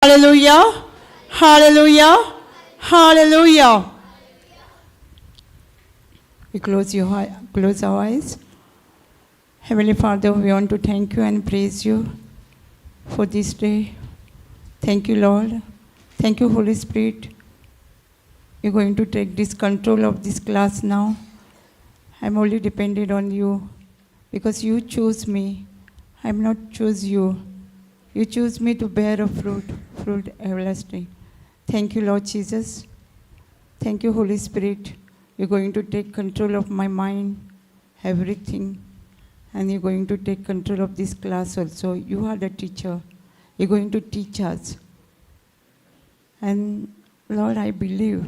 Hallelujah. Hallelujah. Hallelujah. We close our eyes. Heavenly Father, we want to thank you and praise you for this day. Thank you, Lord. Thank you, Holy Spirit. You're going to take this control of this class now. I'm only dependent on you because you choose me. I'm not choose you. You choose me to bear a fruit everlasting. Thank you, Lord Jesus. Thank you, Holy Spirit. You're going to take control of my mind, everything. And you're going to take control of this class also. You are the teacher. You're going to teach us. And Lord, I believe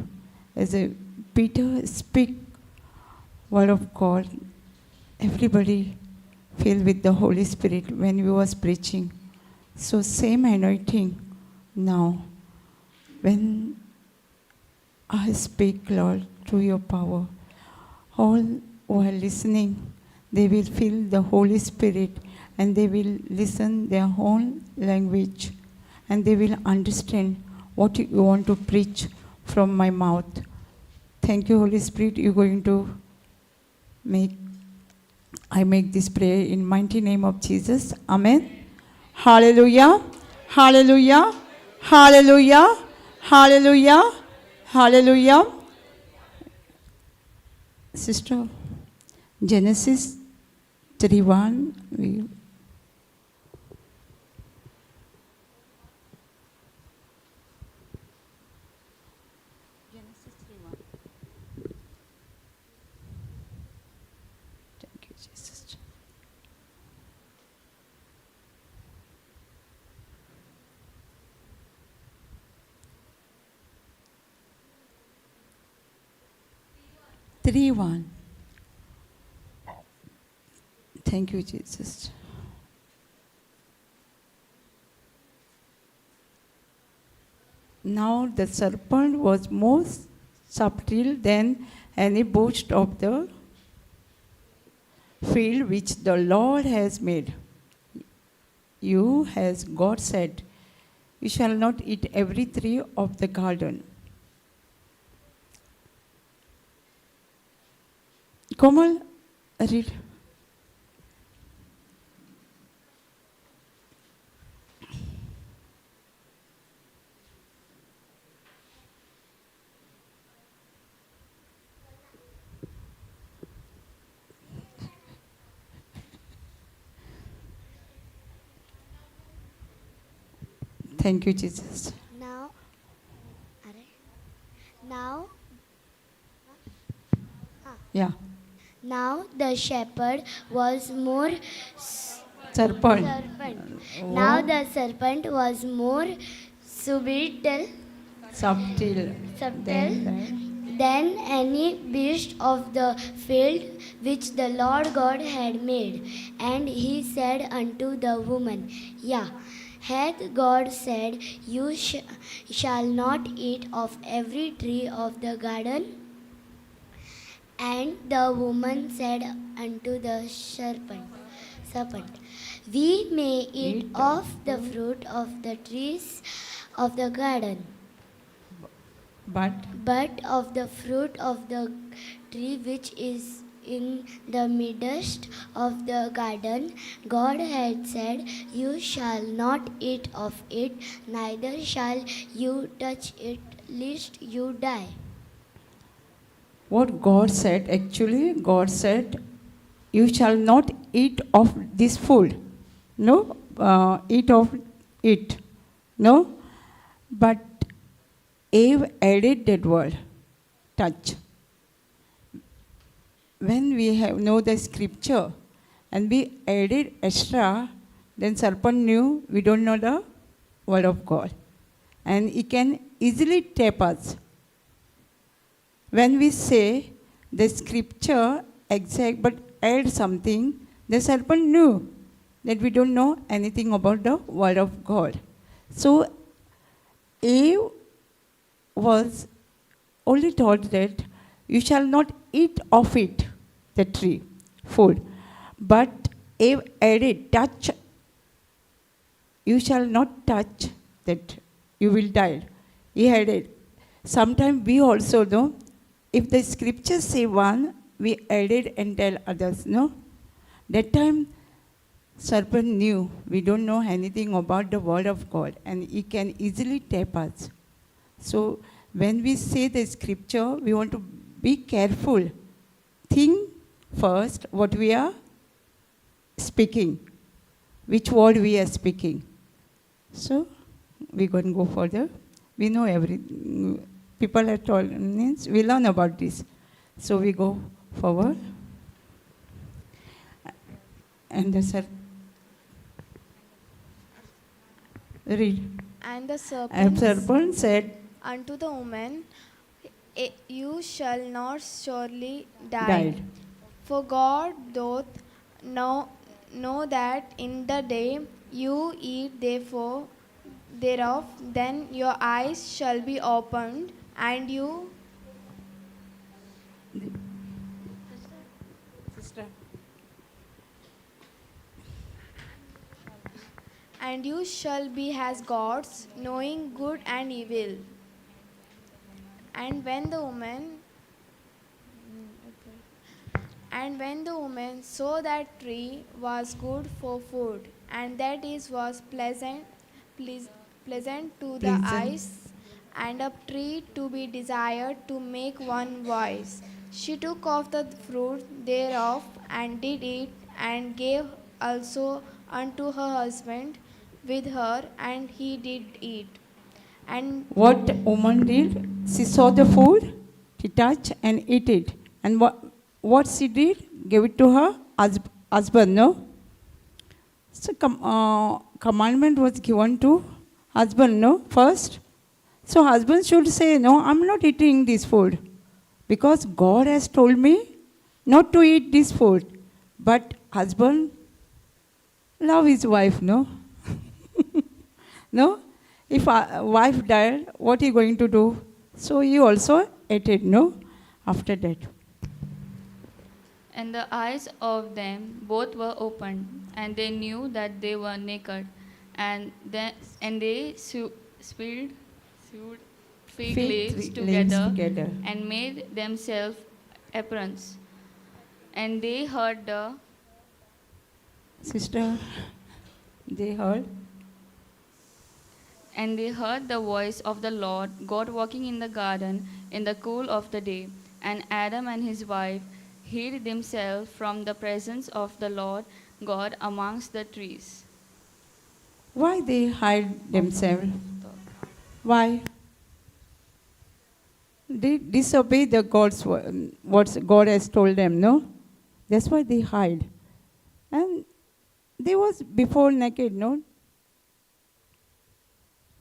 as a Peter speak word of God, everybody filled with the Holy Spirit when we was preaching. So same anointing now. When I speak, Lord, through your power, all who are listening, they will feel the Holy Spirit and they will listen their own language and they will understand what you want to preach from my mouth. Thank you, Holy Spirit. You're going to I make this prayer in mighty name of Jesus. Amen. Hallelujah. Hallelujah. Hallelujah. Hallelujah. Hallelujah. Sister, Genesis 3:1. Genesis 3:1. Thank you, Jesus. Thank you, Jesus. Now the serpent was more subtle than any beast of the field which the Lord has made. You, as God said, you shall not eat every tree of the garden. Komal, read. Thank you, Jesus. Yeah. Now the shepherd was more Serpent. serpent. Now the serpent was more subtle than any beast of the field which the Lord God had made. And he said unto the woman, hath God said, You shall not eat of every tree of the garden? And the woman said unto the serpent, We may eat of the fruit of the trees of the garden, but of the fruit of the tree which is in the midst of the garden, God had said, You shall not eat of it, neither shall you touch it, lest you die. What God said, actually, God said, you shall not eat of this food. No, eat of it. No, but Eve added that word, touch. When we know the scripture and we added extra, then serpent knew we don't know the word of God. And he can easily tap us. When we say the scripture exact but add something, the serpent knew that we don't know anything about the word of God. So Eve was only told that you shall not eat of it, the tree, food. But Eve added, touch. You shall not touch that. you will die. He had it. Sometimes we also know, if the scriptures say one, we added and tell others, no? That time, serpent knew we don't know anything about the word of God, and he can easily tap us. So when we say the scripture, we want to be careful. Think first what we are speaking, which word we are speaking. So we're going to go further. We know everything. People are told, means we learn about this. So we go forward. And the read. And the And serpent serpent said, unto the woman, You shall not surely die. died. For God doth know that in the day you eat thereof, then your eyes shall be opened, and you Sister. shall be as gods, knowing good and evil. And when the woman saw that tree was good for food, and that it was pleasant to the Pleasant. eyes, and a tree to be desired to make one wise, she took of the fruit thereof, and did eat, and gave also unto her husband with her, and he did eat. And What woman did? She saw the food, she touched and ate it. And what she did? Gave it to her husband, no? So commandment was given to husband, no? First. So husband should say, no, I'm not eating this food. Because God has told me not to eat this food. But husband love his wife, no? No? If a wife died, what he going to do? So he also ate it, no? After that. And the eyes of them both were opened, and they knew that they were naked, and they sewed fig leaves together and made themselves aprons. And they heard the Sister, they heard. And they heard the voice of the Lord God walking in the garden in the cool of the day. And Adam and his wife hid themselves from the presence of the Lord God amongst the trees. Why they hide themselves? Why? They disobey the God's what God has told them, no? That's why they hide. And they was before naked, no?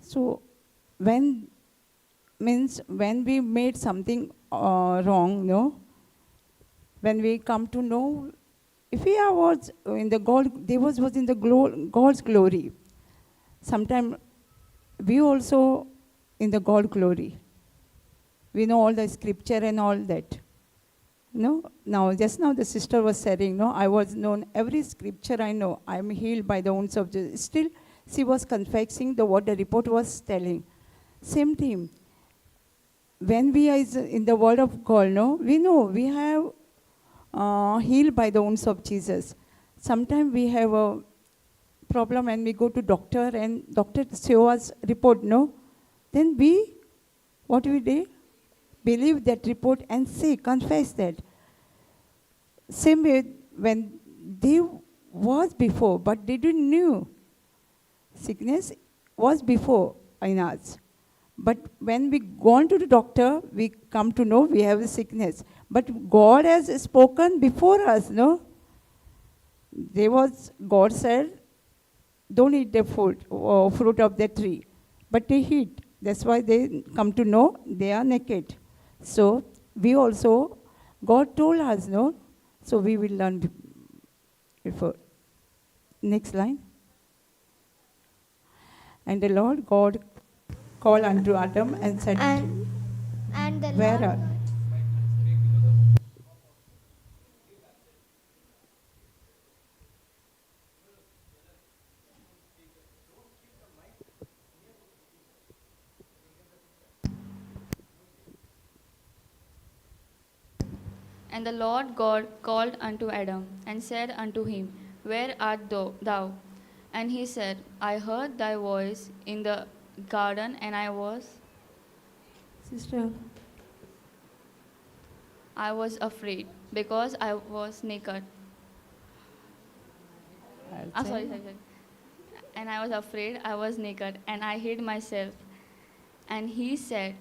So when we made something wrong, no? When we come to know, if we was in the God, they was in the God's glory. Sometimes we also in the God glory. We know all the scripture and all that. No? Now, just now the sister was saying, no, I was known, every scripture I know, I am healed by the wounds of Jesus. Still, she was confessing what the report was telling. Same thing. When we are in the word of God, no, we know we have healed by the wounds of Jesus. Sometimes we have a problem and we go to doctor and doctor show us report, no? Then what we do? Believe that report and say, confess that. Same way when they was before, but they didn't knew. Sickness was before in us. But when we go on to the doctor, we come to know we have a sickness. But God has spoken before us, no? God said, don't eat the fruit of the tree. But they eat. That's why they come to know they are naked. So we also, God told us, no? So we will learn before. Next line. And the Lord God called unto Adam and said, and the where Lord are? And the Lord God called unto Adam, and said unto him, Where art thou? And he said, I heard thy voice in the garden, and Sister, I was afraid, because I was naked. Sorry. And I was afraid, I was naked, and I hid myself. And he said,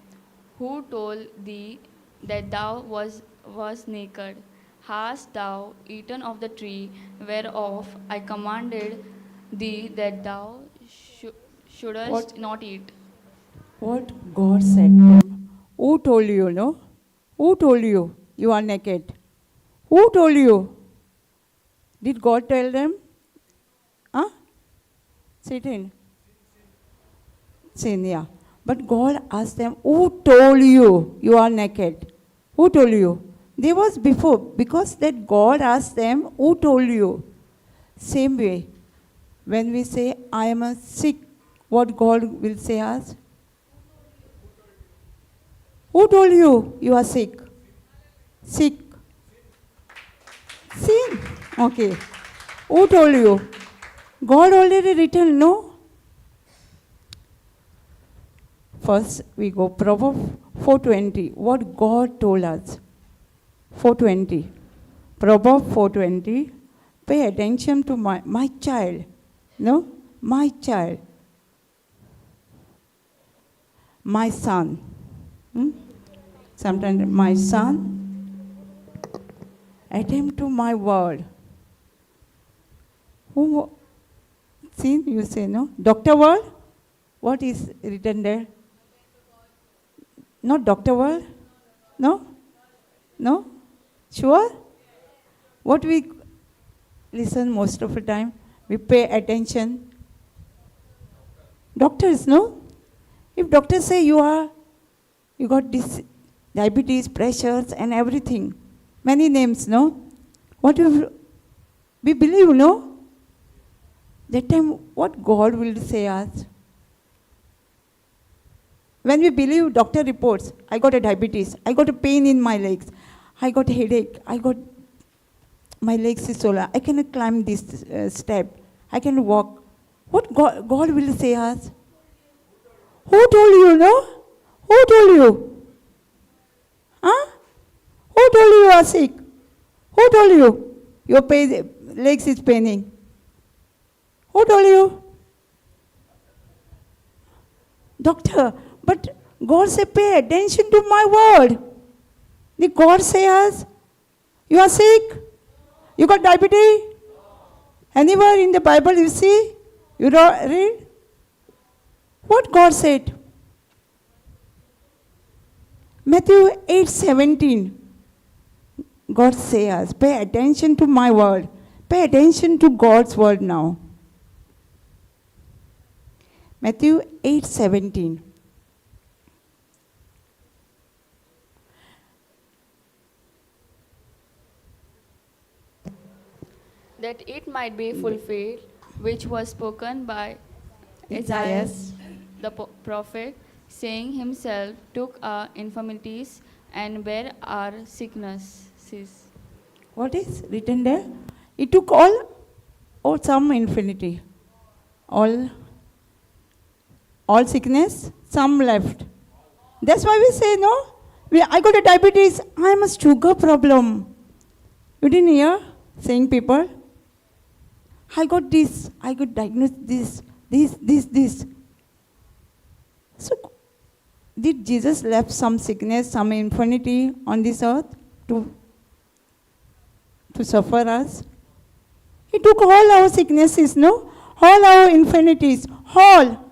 Who told thee that thou was naked? Hast thou eaten of the tree whereof I commanded thee that thou shouldest What? not eat? what God said to him. Who told you, no? Who told you you are naked? Who told you? Did God tell them? Huh? Satan. Sin, yeah. But God asked them, who told you you are naked? Who told you? There was before, because that God asked them, who told you? Same way, when we say, I am a sick, what God will say us? Who told you you are sick? Sick. Sin. Okay. Who told you? God already written, no? First, we go Proverbs 4:20. What God told us. 4:20. Proverbs 4:20. Pay attention to my child. No? My child. My son. Sometimes my son. Attend to my word. Who? See, you say, no? Dr. Word? What is written there? Not Dr. Word? No? No? Sure? What we listen most of the time? We pay attention. Doctors, no? If doctors say you got this diabetes, pressures and everything, many names, no? What we believe, no? That time, what God will say us? When we believe doctor reports, I got a diabetes, I got a pain in my legs, I got a headache, my legs is swollen, I cannot climb this step, I can walk. What God will say us? Who told you, no? Who told you? Huh? Who told you you are sick? Who told you your legs is paining? Who told you? Doctor, but God said, pay attention to my word. Did God say us? You are sick? You got diabetes? Anywhere in the Bible you see? You read? What God said? Matthew 8:17. God say us, pay attention to my word. Pay attention to God's word now. Matthew 8:17. That it might be fulfilled, which was spoken by Isaiah the prophet, saying, Himself took our infirmities and bare our sicknesses. What is written there? He took all or some infinity. All sickness, some left. That's why we say, no? I got a diabetes, I am a sugar problem. You didn't hear? Saying people, I got this, I got diagnosed this. So, did Jesus left some sickness, some infinity on this earth to suffer us? He took all our sicknesses, no? All our infirmities, all.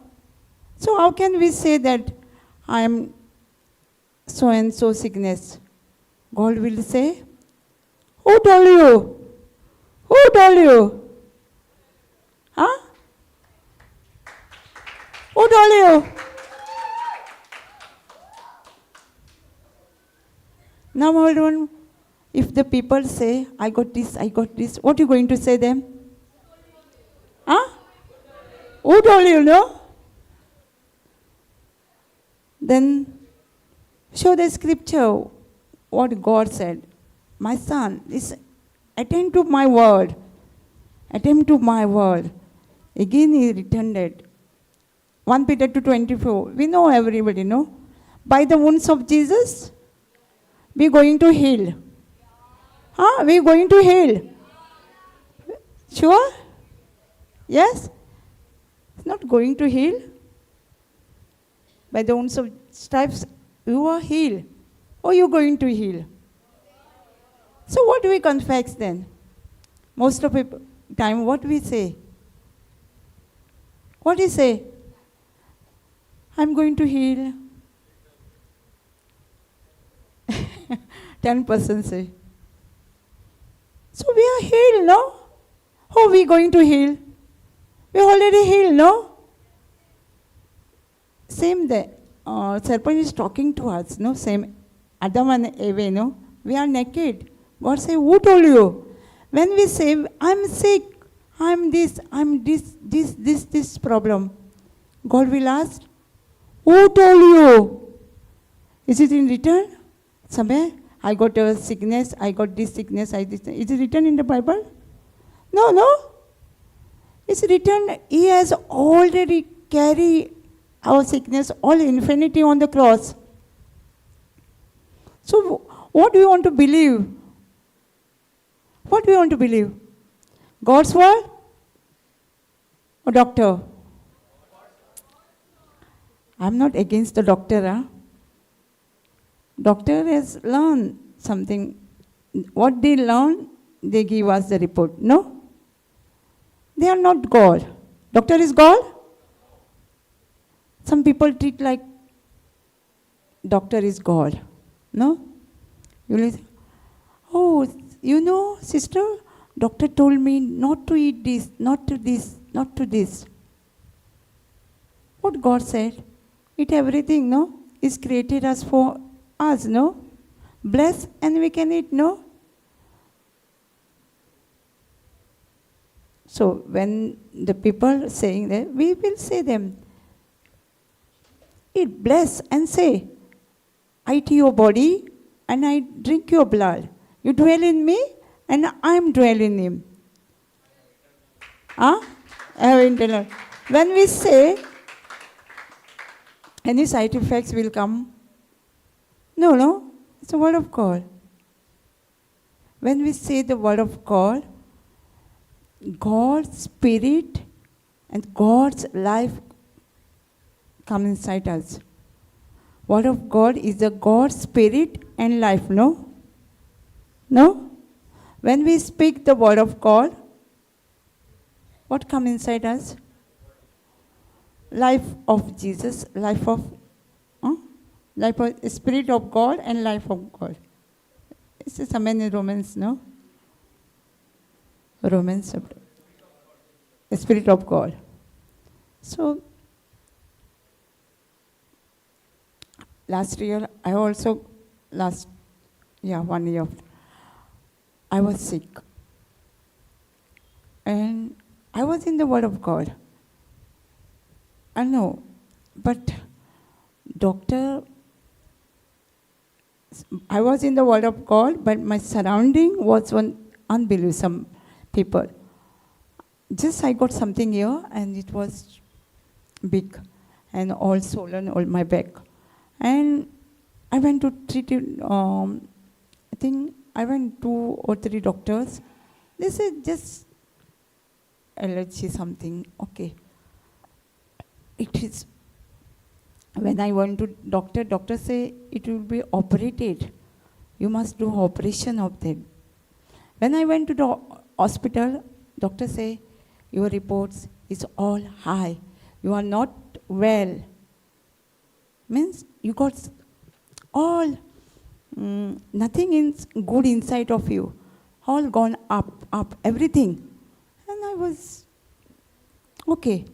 So how can we say that I am so and so sickness? God will say, who told you? Who told you? Huh? Who told you? Now, hold on. If the people say, I got this, what are you going to say them? Huh? Who told you, no? Then show the scripture what God said. my son, attend to my word. Attend to my word. Again he returned it. 1 Peter 2:24. We know everybody, no? By the wounds of Jesus, we're going to heal. Huh? We're going to heal. Sure? Yes? It's not going to heal. By the wounds of stripes, you are healed. Or you're going to heal. So what do we confess then? Most of the time, what we say? What do you say? I'm going to heal. 10% say. So we are healed, no? Who are we going to heal? We already healed, no? Same there. Serpent is talking to us, no? Same. Adam and Eve, no? We are naked. God say, who told you? When we say, I'm sick, I'm this problem, God will ask, who told you? Is it in written? Somewhere? I got a sickness, I got this sickness, Is it written in the Bible? No. It's written, He has already carried our sickness, all infinity on the cross. So, what do you want to believe? What do you want to believe? God's word or doctor? I'm not against the doctor. Huh? Doctor has learned something. What they learn, they give us the report. No? They are not God. Doctor is God? Some people treat like doctor is God. No? You will say, oh, you know, sister, doctor told me not to eat this, not to this, not to this. What God said? Eat everything, no? He's created us for us, no? Bless and we can eat, no? So when the people saying that, we will say them, eat, bless and say, I eat your body and I drink your blood. You dwell in me and I am dwell in him. Huh? Internal. When we say, any side effects will come? No. It's the word of God. When we say the word of God, God's spirit and God's life come inside us. Word of God is the God's spirit and life, no? No? When we speak the word of God, what come inside us? Life of Jesus, life of Spirit of God and life of God. This is somewhere in Romans, no? Romans chapter. The Spirit of God. So, last year, 1 year, I was sick. And I was in the Word of God. I know, but doctor, I was in the Word of God, but my surrounding was one unbelief, some people. Just I got something here, and it was big, and all swollen, all my back. And I went to treat it, I think I went 2 or 3 doctors. They said just allergy something, okay. It is, when I went to doctor say it will be operated. You must do operation of that. When I went to the hospital, doctor say, your reports is all high. You are not well. Means you got all, nothing is good inside of you. All gone up, everything. And I was, okay.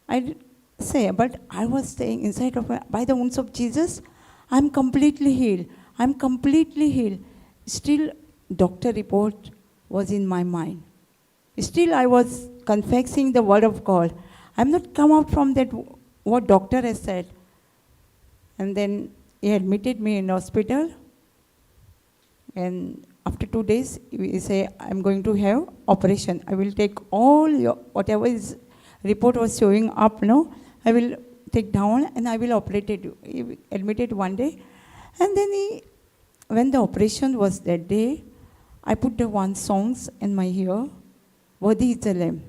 I say, but I was saying inside of by the wounds of Jesus, I'm completely healed. I'm completely healed. Still, doctor report was in my mind. Still, I was confessing the word of God. I'm not come out from that what doctor has said. And then he admitted me in hospital. And after 2 days, he say, I'm going to have operation. I will take all your, whatever is report was showing up, no, I will take down and I will operate you. He admitted one day. And then when the operation was that day, I put the one songs in my ear, Worthy is the Lamb.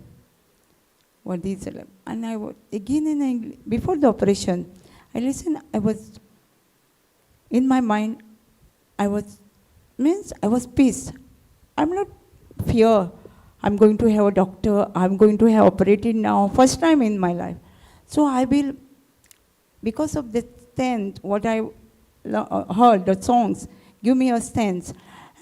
Worthy is the Lamb. And I was, again and again, before the operation, I listened, I was, in my mind, I was peace. I'm not fear. I'm going to have a doctor. I'm going to have operated now. First time in my life. So I will, because of the strength, what I heard, the songs, give me a strength.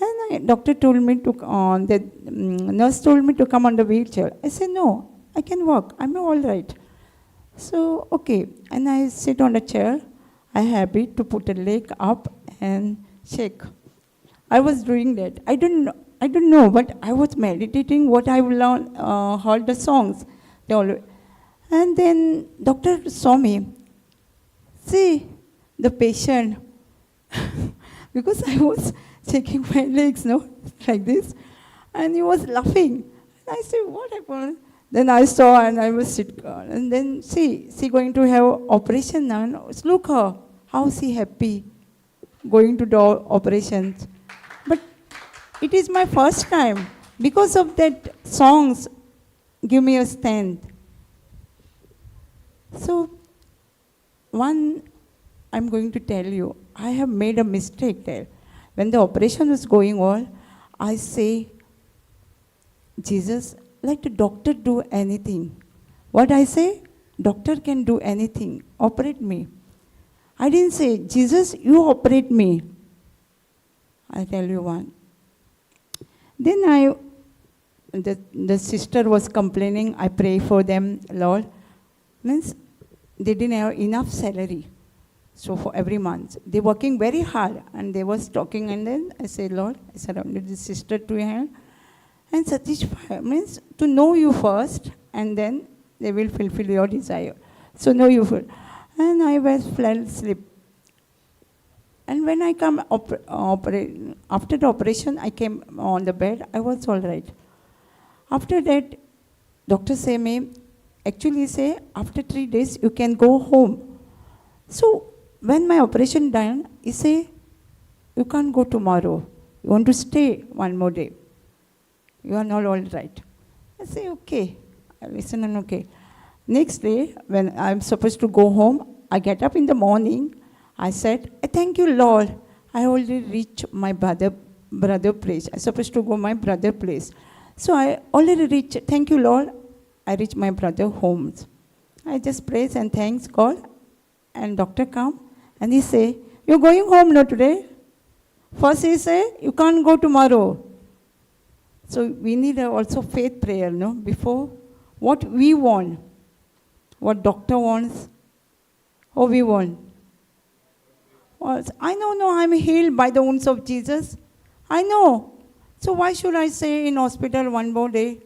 And doctor told me to, the nurse told me to come on the wheelchair. I said, no, I can walk. I'm all right. So, okay. And I sit on a chair. I happy to put a leg up and shake. I was doing that. I don't know, but I was meditating what I learned, heard the songs. And then doctor saw me. See, the patient, because I was shaking my legs, no, like this, and he was laughing. And I said, what happened? Then I saw and I was sitting, and then she going to have operation now. Look her, how she happy going to do operations. But it is my first time. Because of that songs give me a strength. So one, I'm going to tell you, I have made a mistake there. When the operation was going on, I say, Jesus, let the doctor do anything. What I say? Doctor can do anything. Operate me. I didn't say, Jesus, you operate me. I'll tell you one. Then the sister was complaining, I pray for them, Lord. Means they didn't have enough salary. So for every month, they're working very hard, and they was talking, and then I said, Lord, I surrounded the sister to your hand, and satisfy means to know you first, and then they will fulfill your desire. So know you first. And I was fell asleep. And when I come after the operation, I came on the bed. I was all right. After that, doctor say me, actually say after 3 days you can go home. So when my operation done, he say, you can't go tomorrow. You want to stay one more day. You are not all right. I say, okay. I listen and okay. Next day, when I'm supposed to go home, I get up in the morning. I said, thank you, Lord. I already reached my brother place. I'm supposed to go my brother place. So I already reached, thank you, Lord. I reached my brother home. I just praise and thanks God. And doctor come and he say, you're going home now today? First he say, you can't go tomorrow. So we need also faith prayer, no? Before what we want, what doctor wants, or we want. I know, no, I'm healed by the wounds of Jesus. I know. So why should I stay in hospital one more day?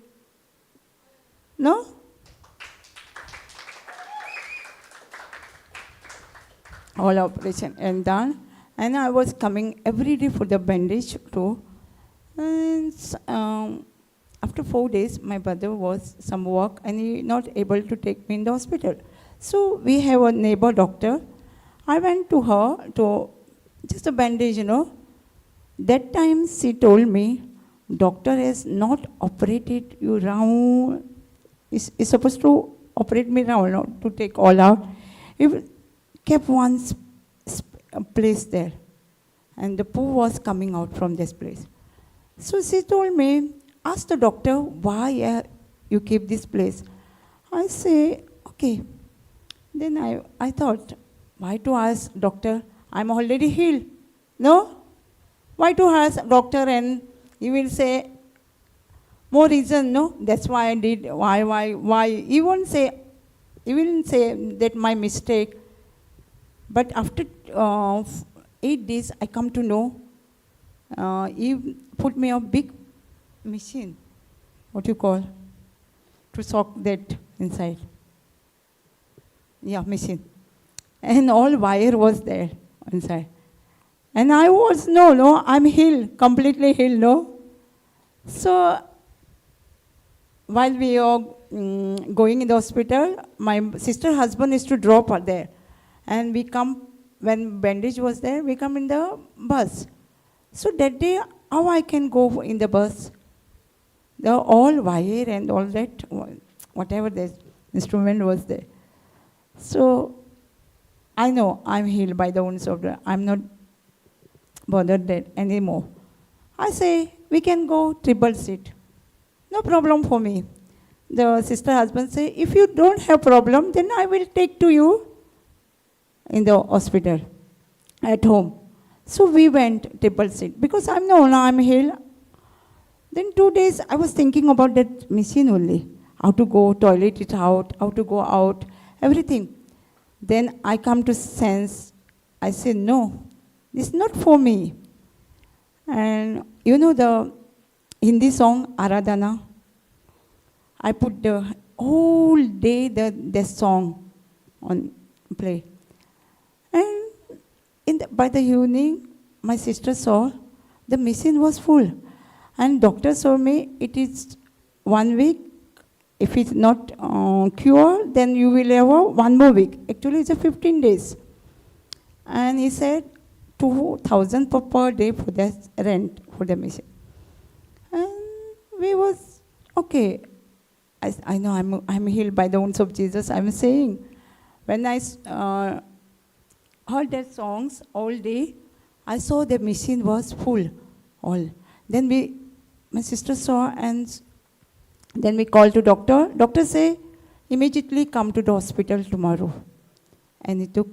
No? All operation and done. And I was coming every day for the bandage too. And after 4 days, my brother was some work and he not able to take me in the hospital. So we have a neighbor doctor. I went to her to just a bandage, you know. That time she told me, doctor has not operated you round. Is supposed to operate me round, no, to take all out. He kept one place there. And the poo was coming out from this place. So she told me, ask the doctor why you keep this place. I say, okay. Then I thought, why to ask doctor? I'm already healed. No? Why to ask doctor and he will say, more reason, no? That's why I did, why. He won't say that my mistake. But after 8 days, I come to know, he put me a big machine, what you call, to soak that inside. Yeah, machine. And all wire was there inside. And I was, no, I'm healed, completely healed, no. So, while we are going in the hospital, my sister's husband is to drop her there. And we come, when bandage was there, we come in the bus. So that day, how I can go in the bus? The all wire and all that, whatever the instrument was there. So I know I'm healed by the wounds of the, I'm not bothered that anymore. I say, we can go triple seat. No problem for me. The sister husband say, if you don't have problem, then I will take to you in the hospital, at home. So we went triple seat because I'm healed. Then 2 days I was thinking about that machine only. How to go, toilet it out, how to go out, everything. Then I come to sense, I say, no, this is not for me. And you know the Hindi song, Aradhana? I put the whole day the song on play. And by the evening, my sister saw the machine was full. And doctor told me it is 1 week. If it's not cured, then you will have 1 more week. Actually, it's a 15 days. And he said 2,000 per day for the rent for the machine. And we was, okay. I know I'm healed by the wounds of Jesus. I'm saying, when I heard that songs all day, I saw the machine was full, all. Then my sister saw, and then we called to doctor. Doctor say, immediately come to the hospital tomorrow. And he took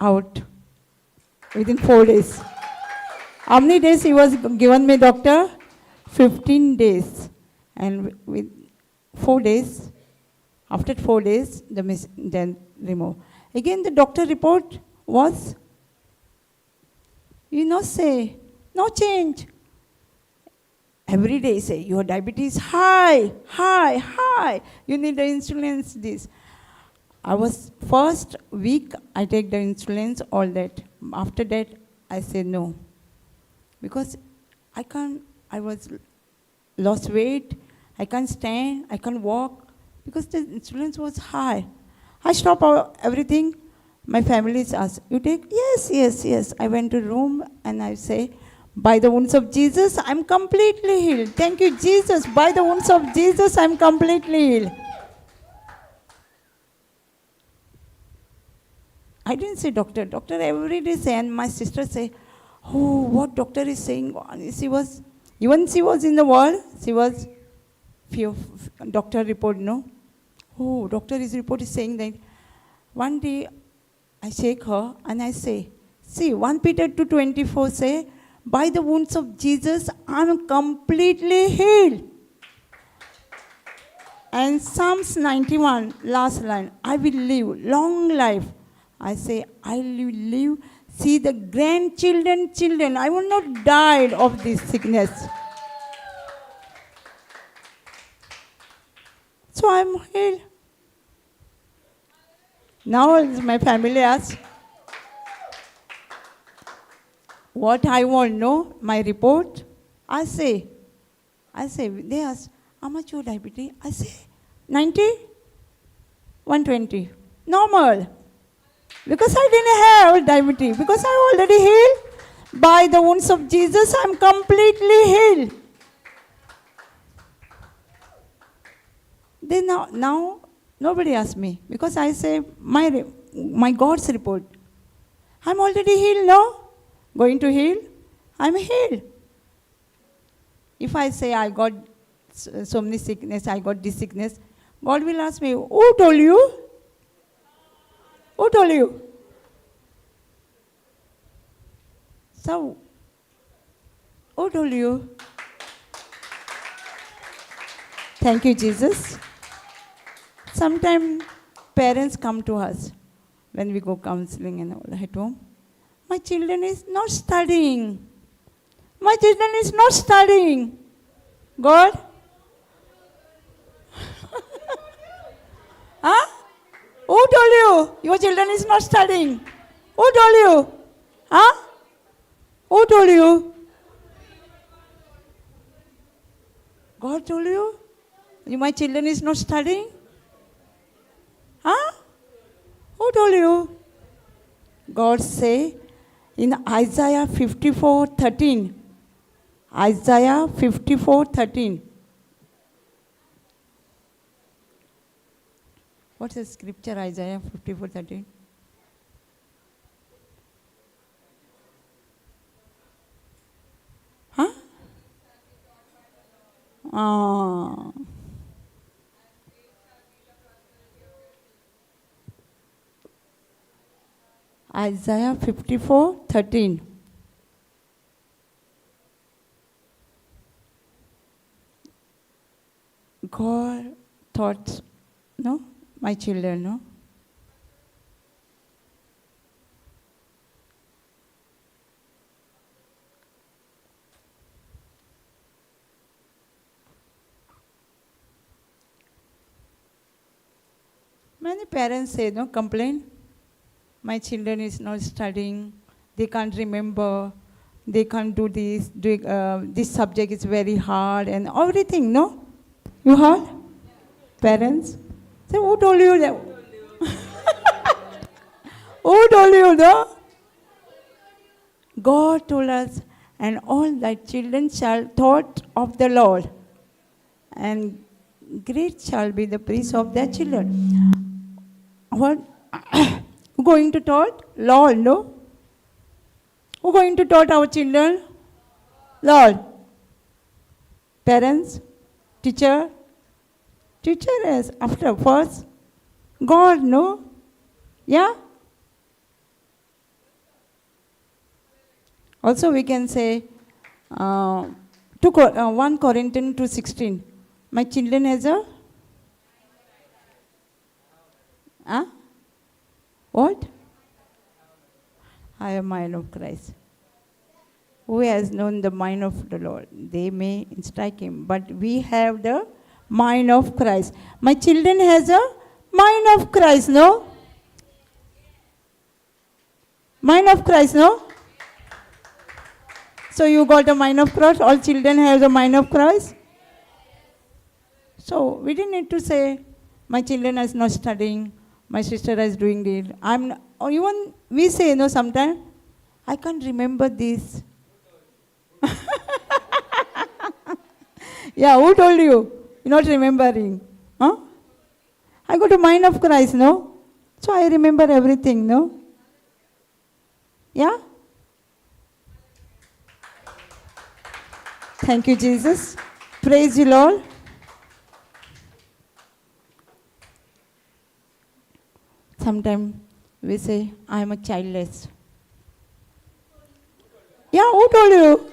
out within 4 days. How many days he was given me, doctor? 15 days. And with 4 days, after 4 days, then removed. Again, the doctor report was, say, no change. Every day say, your diabetes high. You need the insulin, this. I was first week, I take the insulins, all that. After that, I said no. Because I was lost weight, I can't stand, I can't walk, because the insulin was high. I stopped everything. My family asked, you take? Yes. I went to room and I say, by the wounds of Jesus, I'm completely healed. Thank you, Jesus. By the wounds of Jesus, I'm completely healed. I didn't say doctor. Doctor every day say, and my sister say, oh, what doctor is saying? She was in the world, she was, doctor report, no? Oh, doctor report is saying that. One day, I shake her and I say, see, 1 Peter 2:24 say, by the wounds of Jesus, I'm completely healed. And Psalms 91, last line, I will live long life. I say, I will live, see the children. I will not die of this sickness. So I'm healed. Now my family asks, what I want to know, my report. I say, they ask, how much your diabetes? I say, 90, 120, normal. Because I didn't have diabetes, because I already healed. By the wounds of Jesus, I'm completely healed. Then now nobody asks me, because I say, my God's report. I'm already healed now. Going to heal? I'm healed. If I say I got so many sickness, I got this sickness, God will ask me, who told you? Who told you? So, who told you? Thank you, Jesus. Sometimes parents come to us when we go counseling and all at home. My children is not studying. My children is not studying. God? Huh? Who told you your children is not studying? Who told you? Huh? Who told you? God told you? My children is not studying? Huh? Who told you? God say in Isaiah 54:13. Isaiah 54:13. What's the scripture, Isaiah 54:13? Huh? Ah. Isaiah 54:13. God thought, no, my children, no? Many parents say, no, complain. My children is not studying. They can't remember. They can't do this. This subject is very hard and everything, no? You heard? Parents? Say, who told you that? Who told you, no? God told us, and all thy children shall thought of the Lord, and great shall be the praise of their children. What? Who going to taught? Lord, no? Who going to taught our children? Lord. Parents? Teacher? Teacher is after first. God, no? Yeah? Also we can say, 1 Corinthians 2:16. My children has a? Huh? What? I have mind of Christ. Who has known the mind of the Lord? They may strike him, but we have the mind of Christ. My children has a mind of Christ, no? Mind of Christ, no? So you got the mind of Christ? All children have the mind of Christ? So we didn't need to say, my children is not studying, my sister is doing it. Or even we say, sometimes, I can't remember this. Yeah, who told you? You're not remembering. Huh? I got a mind of Christ, no? So I remember everything, no? Yeah? Thank you, Jesus. Praise you, Lord. Sometimes we say, I am a childless. Yeah, who told you?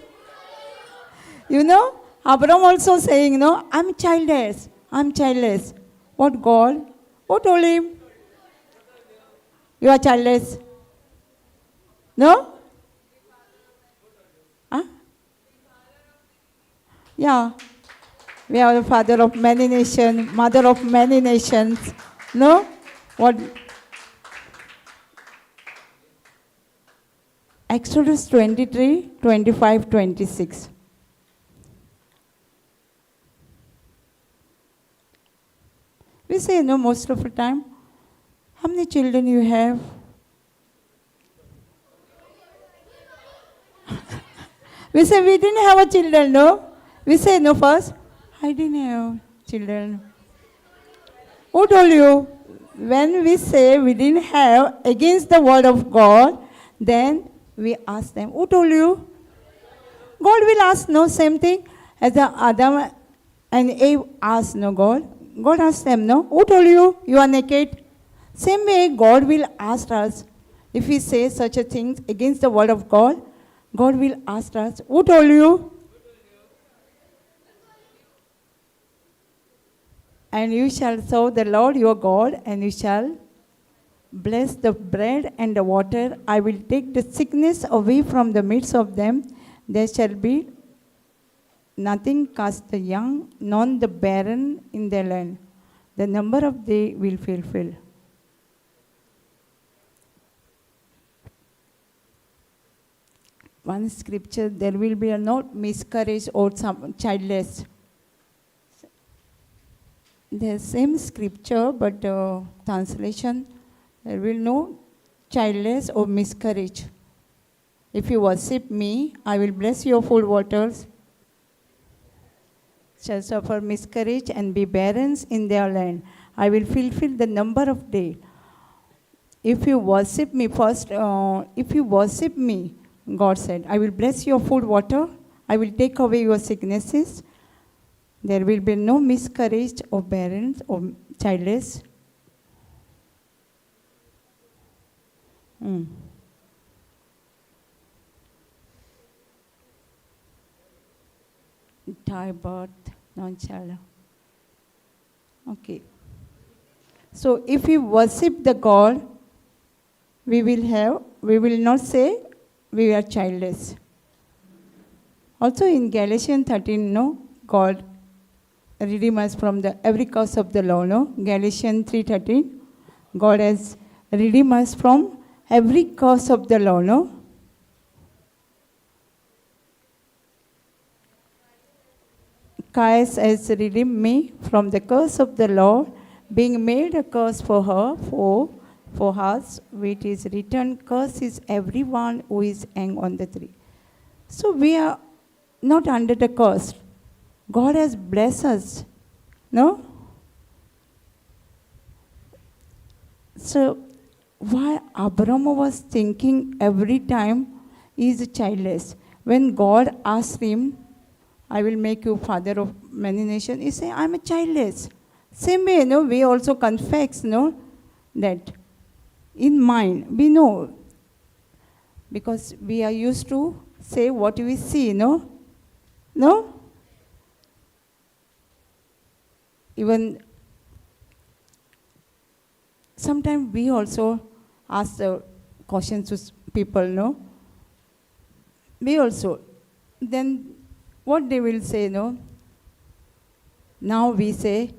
You know, Abraham also saying, I'm childless. I'm childless. What God? Who told him? You are childless. No? Huh? Yeah. We are the father of many nations, mother of many nations. No? What? Exodus 23, 25, 26. We say, most of the time, how many children you have? We say, we didn't have a children, no? We say, first, I didn't have children. Who told you? When we say we didn't have against the word of God, then we ask them, who told you? God will ask, same thing as the Adam and Eve asked, God. God asked them, who told you you are naked? Same way, God will ask us, if we say such a thing against the word of God, God will ask us, who told you? And you shall serve the Lord your God, and you shall bless the bread and the water. I will take the sickness away from the midst of them. There shall be nothing cast the young, nor the barren in their land. The number of they will fulfill. one scripture, there will be no miscarriage or some childless. The same scripture, but translation, there will no childless or miscarriage. If you worship me, I will bless your full waters, shall suffer miscarriage and be barren in their land. I will fulfill the number of days. If you worship me first, if you worship me, God said, I will bless your food water. I will take away your sicknesses. There will be no miscarriage or barren or childless. Childbirth, non-child. Okay. So if we worship the God, we will not say we are childless. Also in Galatians 13, no, God redeemed us from every curse of the law, no? Galatians 3:13, God has redeemed us from every curse of the law, no? Christ has redeemed me from the curse of the law, being made a curse for her, for us, which is written, curse is everyone who is hanged on the tree. So we are not under the curse. God has blessed us, no? So why Abraham was thinking every time he is childless. When God asked him, I will make you father of many nations, he said, I'm a childless. Same way, no, we also confess, no, that in mind, we know, because we are used to say what we see, no? No? Even sometimes we also ask the questions to people, no? We also. Then what they will say, no? Now we say,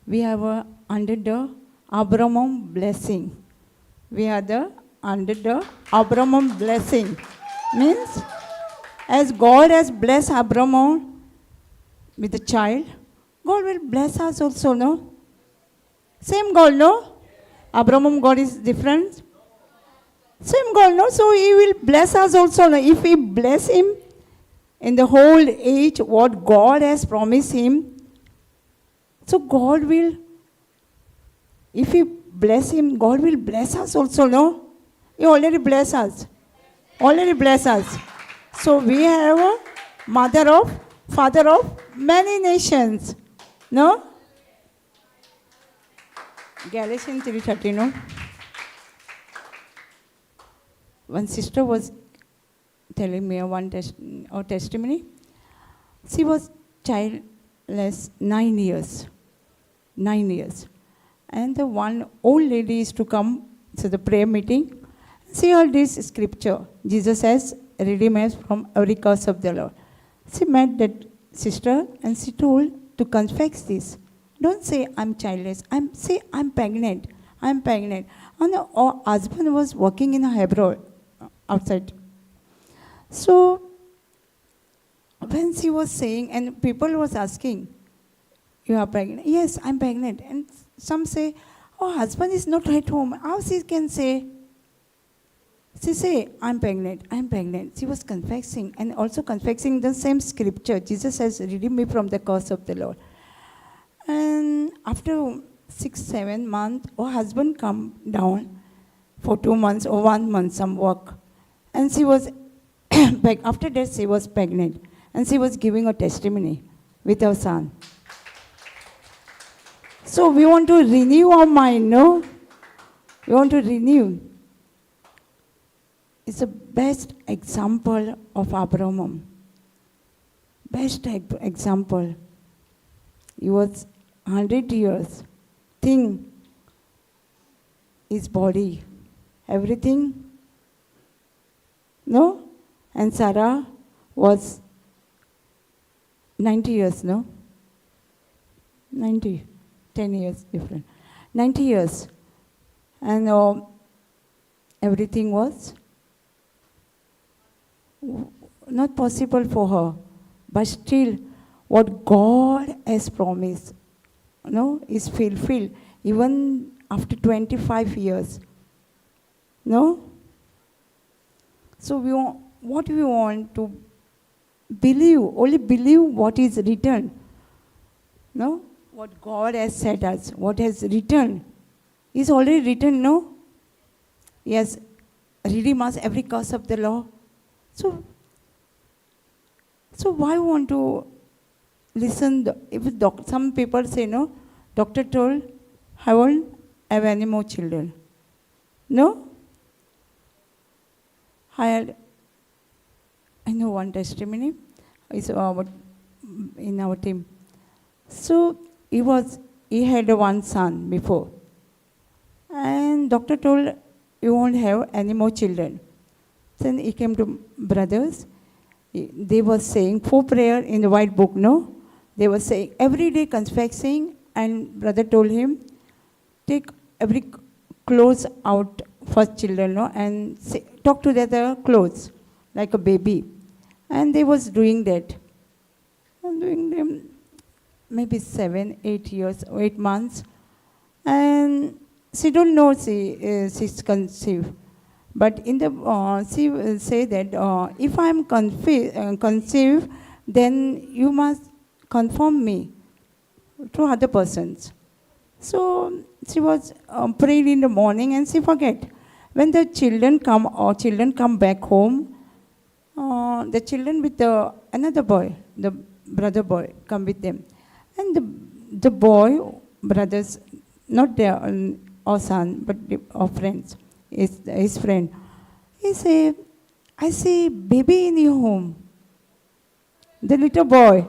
we have under the Abraham blessing. We are under the Abraham blessing. Means, as God has blessed Abraham with a child, God will bless us also, no? Same God, no? Abraham God is different. Same God, no? So he will bless us also, no? If we bless him in the whole age, what God has promised him, so God will, if we bless him, God will bless us also, no? He already blessed us. Already blessed us. So we have a father of many nations. No? Galatians 3:30, no? One sister was telling me a testimony. She was childless 9 years. 9 years. And the one old lady is to come to the prayer meeting. See all this scripture. Jesus has redeemed us from every curse of the Lord. She met that sister and she told to confess this. Don't say I'm childless. Say I'm pregnant. I'm pregnant. And her husband was working in a Hebron outside. So when she was saying, and people was asking, you are pregnant? Yes, I'm pregnant. And some say, oh, husband is not at home. How she can say? She say, I'm pregnant, I'm pregnant. She was confessing and also confessing the same scripture. Jesus has redeemed me from the curse of the Lord. And after 6-7 months, her husband come down for 2 months or 1 month, some work. And she was, after that she was pregnant. And she was giving a testimony with her son. So we want to renew our mind, no? We want to renew. It's the best example of Abraham. Best example. He was 100 years. Think his body, everything. No? And Sarah was 90 years, no? 90. 10 years different. 90 years. And everything was not possible for her. But still, what God has promised, is fulfilled even after 25 years. No? So what we want to believe, only believe what is written. No? What God has said us, what has written, is already written, no? Yes, redeem us every curse of the law. So why want to listen? Some people say, no, doctor told, I won't have any more children. No? I know one testimony is in our team. So he had one son before. And doctor told, you won't have any more children. Then he came to brothers. They were saying 4 prayer in the white book, no? They were saying every day confessing, and brother told him, take every clothes out for children, no? And talk to their clothes like a baby. And they was doing that. And doing them maybe 7, 8 years, 8 months. And she don't know she's conceived. But in the she will say that if I'm conceived, then you must confirm me to other persons. So she was praying in the morning and she forget. When the children come back home, the children with another boy, the brother boy, come with them. And the boy, brothers, not their or son, but our friends, his friend, he say, I see baby in your home, the little boy.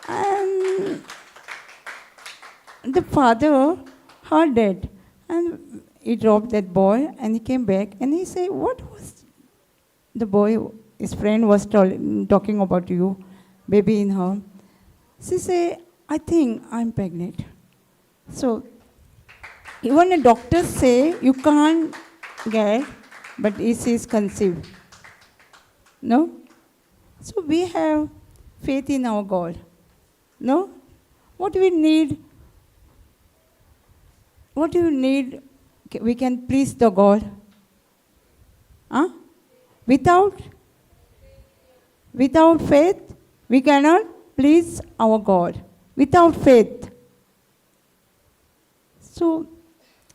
And the father heard that, and he dropped that boy, and he came back, and he said, what was the boy, his friend was talking about you, baby in her. She said, I think I'm pregnant. So even the doctors say you can't get, but it is conceived. No? So we have faith in our God. No? What we need, we can please the God. Huh? Without faith, we cannot please our God. Without faith. So,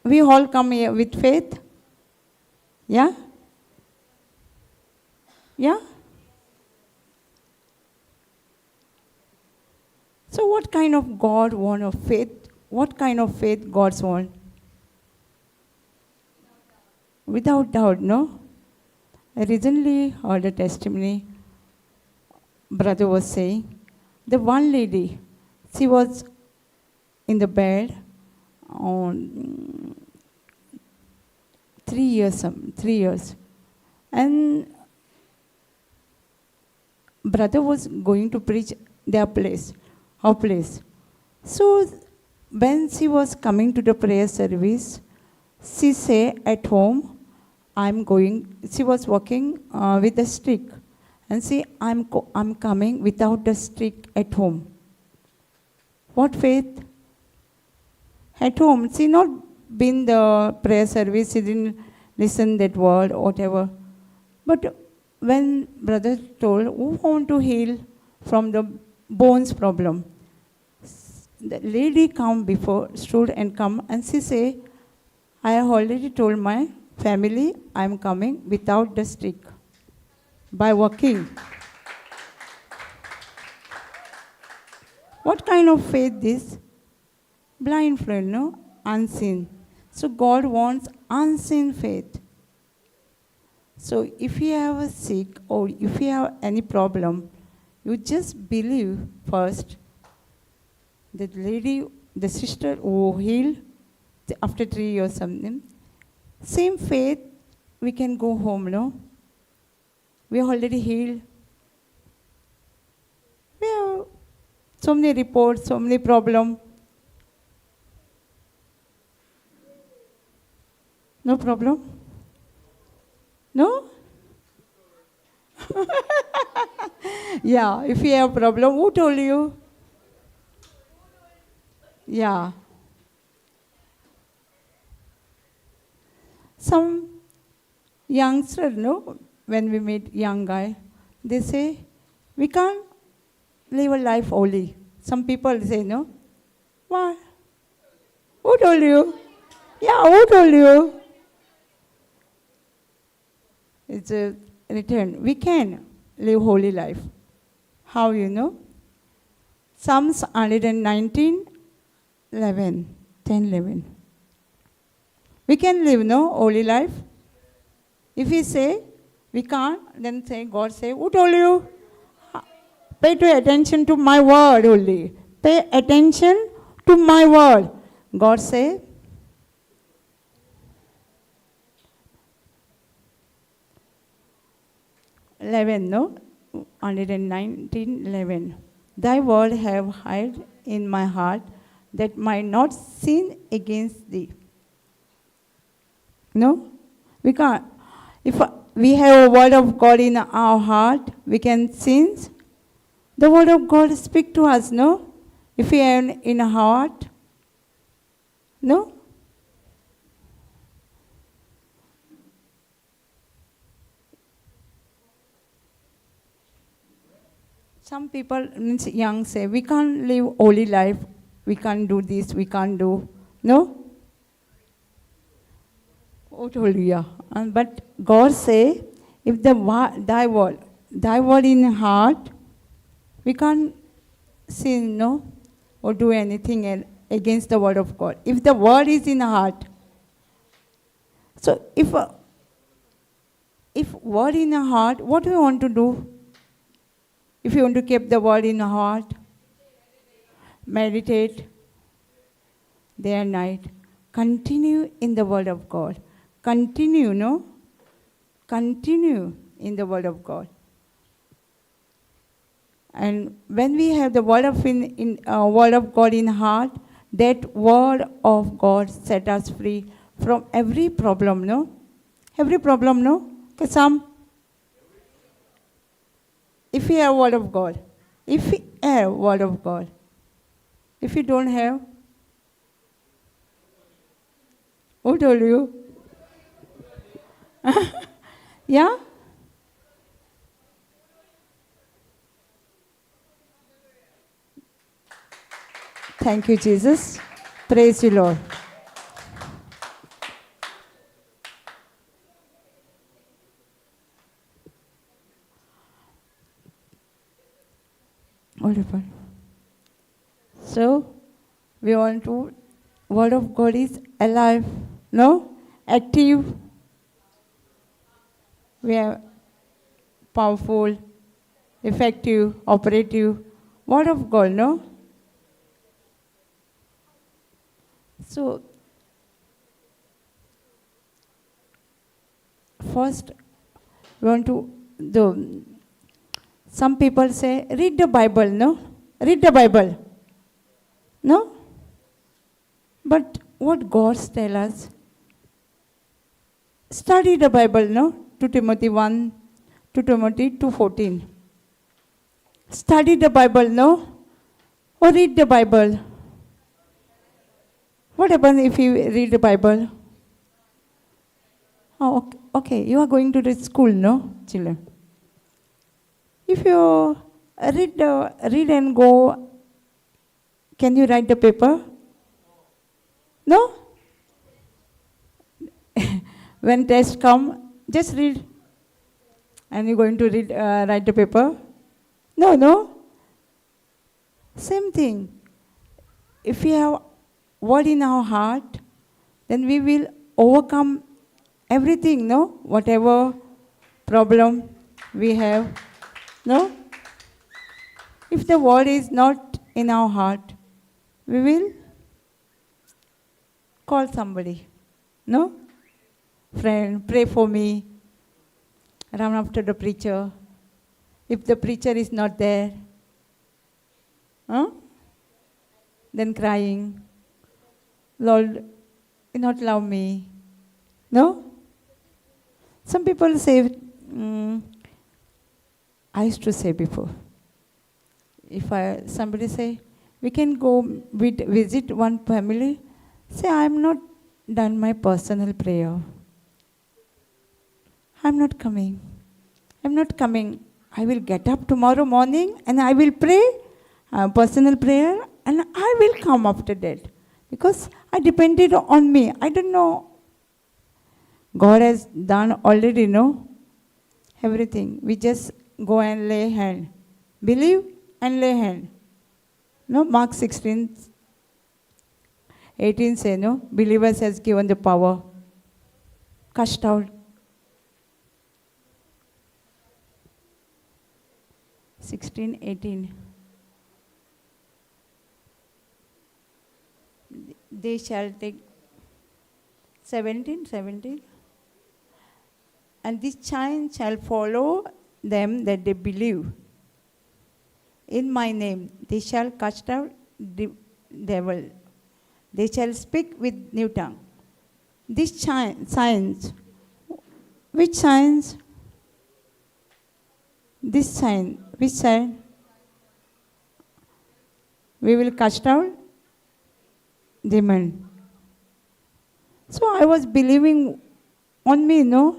we all come here with faith. Yeah? Yeah? So what kind of God want of faith? What kind of faith God's want? Without doubt, no? I recently heard a testimony. Brother was saying, the one lady, she was in the bed on 3 years. And brother was going to preach our place. So when she was coming to the prayer service, she said at home, she was walking with a stick. And say, I'm coming without the stick at home. What faith? At home. She not been the prayer service, she didn't listen that word or whatever. But when brother told, who want to heal from the bones problem? The lady stood and come, and she say, I have already told my family I'm coming without the stick. By walking. What kind of faith this? Blind faith, no? Unseen. So God wants unseen faith. So if you have a sick or if you have any problem, you just believe first. The lady, the sister who healed after 3 years something, same faith, we can go home, no? We are already healed. We have so many reports, so many problems. No problem? No? Yeah, if you have problem, who told you? Yeah. Some youngster, no, when we meet young guy, they say, we can't live a life holy. Some people say, no. Why? Who told you? Yeah, who told you? It's a return. We can live holy life. How you know? Psalms 119, 11, 10, 11. We can live, no, holy life. If we say we can't, then say God say, who told you? Pay attention to my word only. Pay attention to my word. God say, 11, no? 119, 11. Thy word have hid in my heart, that might not sin against thee. No? We can't. If we have a word of God in our heart, we can sin. The word of God speak to us, no? If we have in our heart, no? Some people, means young, say, we can't live holy life, we can't do this, we can't do, no? Who told you? Yeah. But God say, if thy word in heart, we can't sin, no? Or do anything against the word of God. If the word is in heart. So if word in the heart, what do we want to do? If you want to keep the word in the heart, meditate day and night. Continue in the word of God. Continue, no? Continue in the word of God. And when we have the word of God in heart, that word of God set us free from every problem, no? Every problem, no? Because if we have word of God, if we have word of God, if you don't have, who told you? Yeah? Thank you, Jesus. Praise you, Lord. Wonderful. So, we want to, word of God is alive, no? Active. We are powerful, effective, operative. Word of God, no? So, first, we want to, some people say, read the Bible, no? Read the Bible. No? But what God tells us, study the Bible, no? 2 Timothy 1, 2 Timothy 2:14. Study the Bible, no? Or read the Bible. What happens if you read the Bible? Oh, okay. You are going to the school, no, children? If you read and go, can you write the paper? No? When tests come, just read. And you're going to write the paper? No. Same thing. If we have word in our heart, then we will overcome everything, no? Whatever problem we have, no? If the word is not in our heart, we will call somebody, no? Friend, pray for me. Run after the preacher. If the preacher is not there, then crying, Lord, you not love me. No? Some people say, I used to say before. If somebody say, we can go visit one family, say, I'm not done my personal prayer. I'm not coming. I'm not coming. I will get up tomorrow morning and I will pray, personal prayer, and I will come after that. Because I depended on me. I don't know. God has done already, everything. We just go and lay hand. Believe and lay hand. No, Mark 16:18 say, believers has given the power. Cast out. 16:18. They shall take 17. And this sign shall follow them that they believe. In my name they shall cast out devil. They shall speak with new tongue. These signs. Which signs? This sign. Which sign? We will cast out demon. So I was believing on me, not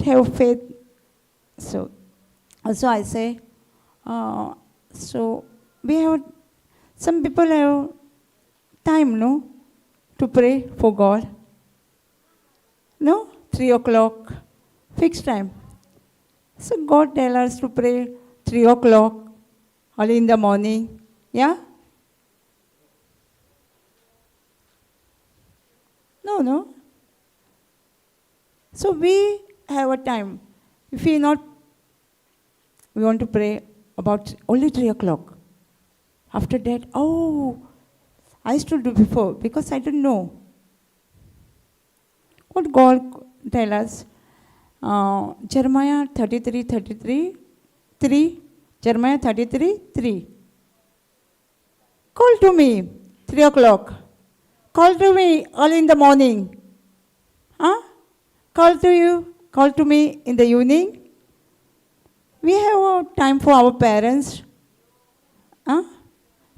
have faith. So also I say, so we have, some people have time, to pray for God. 3 o'clock, fixed time. So God tells us to pray 3 o'clock, early in the morning. Yeah? No. So we have a time. If we want to pray about only 3 o'clock. After that, I used to do before because I didn't know. What God tells us, Jeremiah 33:3. Jeremiah 33:3. Call to me 3 o'clock. Call to me early in the morning. Call to me in the evening. We have time for our parents.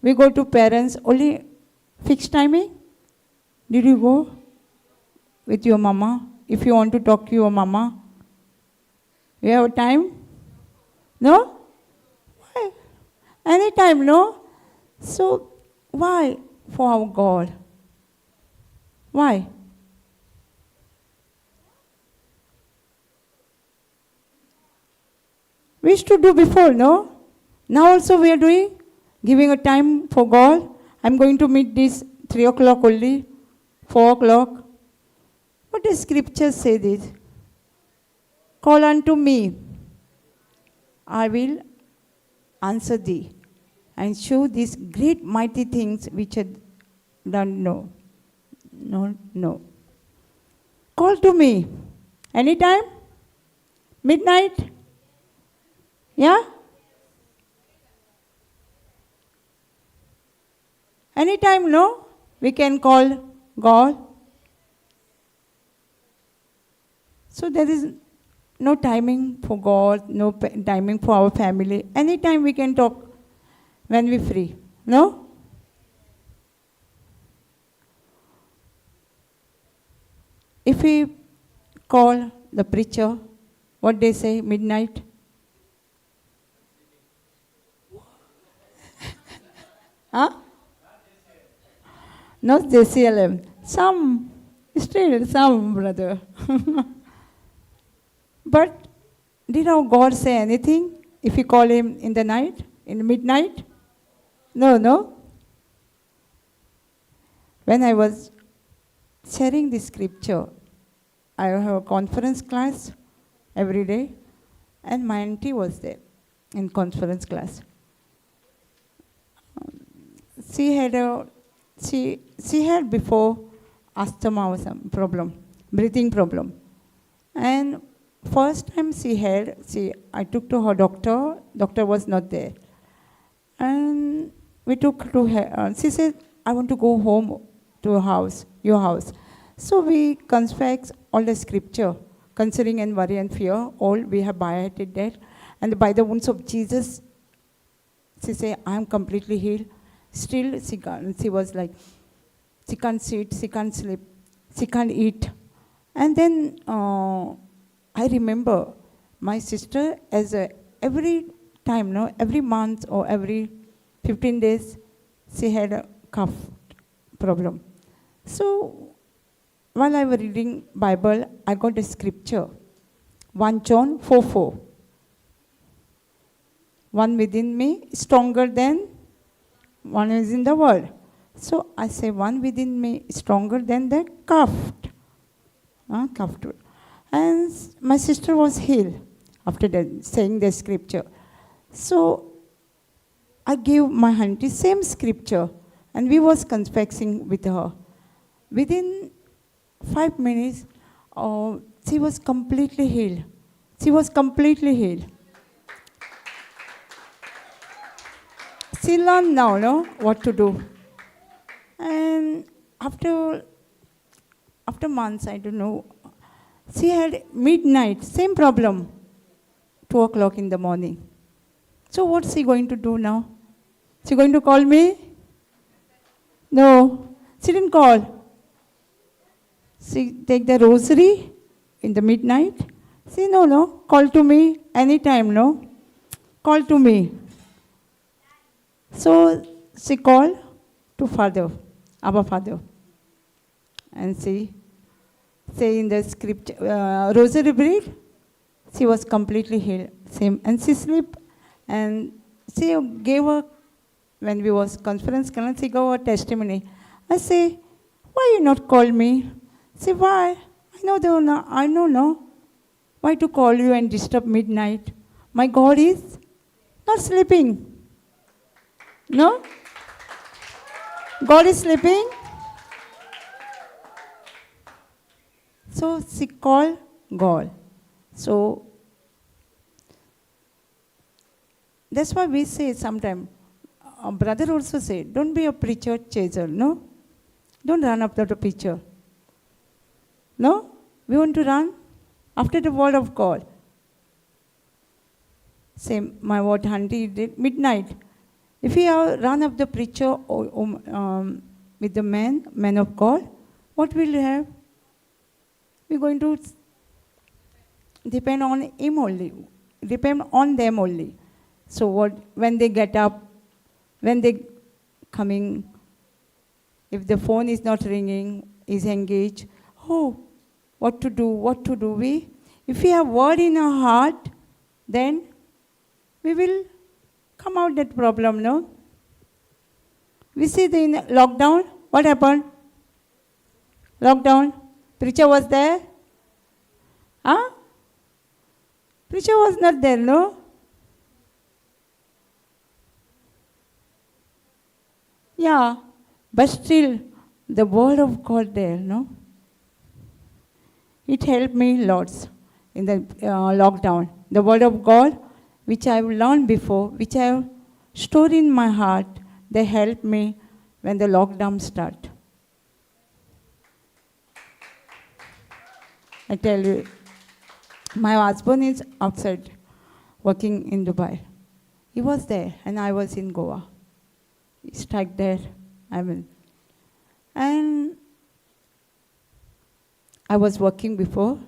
We go to parents only fixed timing. Did you go with your mama? If you want to talk to your mama, you have time? No? Why? Anytime, no? So, why for our God? Why? We used to do before, no? Now also we are doing, giving a time for God. I'm going to meet this 3 o'clock only, 4 o'clock. What does scripture say this? Call unto me, I will answer thee, and show these great mighty things which I don't know. No. Call to me. Anytime? Midnight? Yeah? Anytime, no? We can call God. So there is no timing for God, no timing for our family. Anytime we can talk when we're free. No? If we call the preacher, what they say, midnight? Not JCILM. Some, brother. But did our God say anything if we call him in the night, in the midnight? No. When I was sharing this scripture, I have a conference class every day, and my auntie was there in conference class. She had before asthma or some problem, breathing problem. And first time I took to her doctor was not there. And we took to her, she said, I want to go home to your house. So we confess all the scripture, concerning and worry and fear, all we have highlighted that. And by the wounds of Jesus, she said, I am completely healed. Still, she was like, she can't sit, she can't sleep, she can't eat. And then I remember my sister, every time, every month or every 15 days, she had a cough problem. So while I was reading Bible, I got a scripture, 1 John 4:4. One within me is stronger than one is in the world. So I say, one within me is stronger than the cuffed. Cuffed. And my sister was healed after that, saying the scripture. So I gave my auntie same scripture, and we was confessing with her. Within 5 minutes, she was completely healed. She was completely healed. She learned now, what to do. And after months, I don't know, she had midnight, same problem, 2 o'clock in the morning. So what's she going to do now? She going to call me? No, she didn't call. She take the rosary in the midnight. She, no, call to me anytime, no? Call to me. So she called to Father, our Father. And she say in the scripture, rosary bread, she was completely healed. Same. And she slept. And she gave her, when we was conference, she gave her testimony. I say, why you not call me? Say, why? I know, no. Why to call you and disturb midnight? My God is not sleeping. No? God is sleeping. So she called God. So that's why we say sometimes, brother also say, don't be a preacher chaser, no? Don't run after the preacher. No? We want to run after the word of God. Same, my what auntie did, midnight. If we run up the preacher with the man of God, what will you have? We're going to depend on him only, depend on them only. So when they get up, when they coming, if the phone is not ringing, is engaged, what to do? If we have word in our heart, then we will come out that problem, no? We see in lockdown, what happened? Lockdown, preacher was there? Preacher was not there, no? Yeah, but still, the word of God there, no? It helped me lots in the lockdown. The word of God, which I have learned before, which I have stored in my heart, they helped me when the lockdown started. I tell you, my husband is outside working in Dubai. He was there and I was in Goa. He stuck there, and I was working before.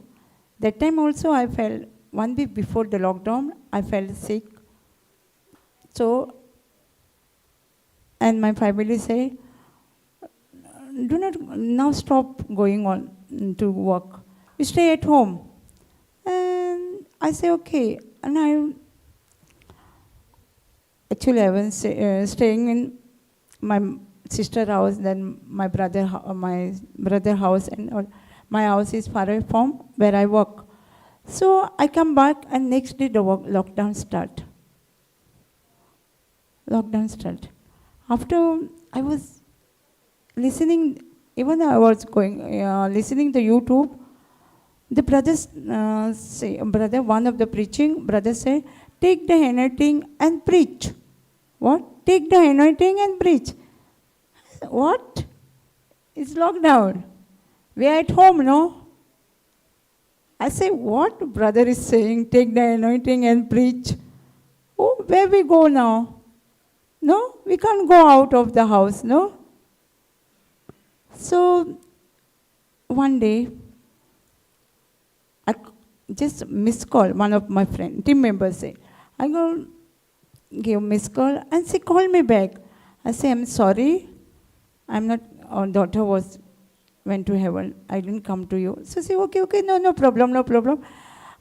That time also I felt, 1 week before the lockdown, I felt sick. So, and my family say, do not now stop going on to work. You stay at home. And I say, okay. And I was staying in my sister house, then my brother house, and all. My house is far away from where I work. So I come back, and next day the lockdown start. After I was listening, even I was listening to YouTube, the brothers one of the preaching brother said, take the anointing and preach. What? Take the anointing and preach. What? It's lockdown. We are at home, no? I say, what brother is saying? Take the anointing and preach. Oh, where we go now? No, we can't go out of the house, no? So, one day, I just missed call, one of my friend, team members say. I go, give missed call, and she called me back. I say, I'm sorry, I'm not, our daughter went to heaven, I didn't come to you. So say, okay, no problem.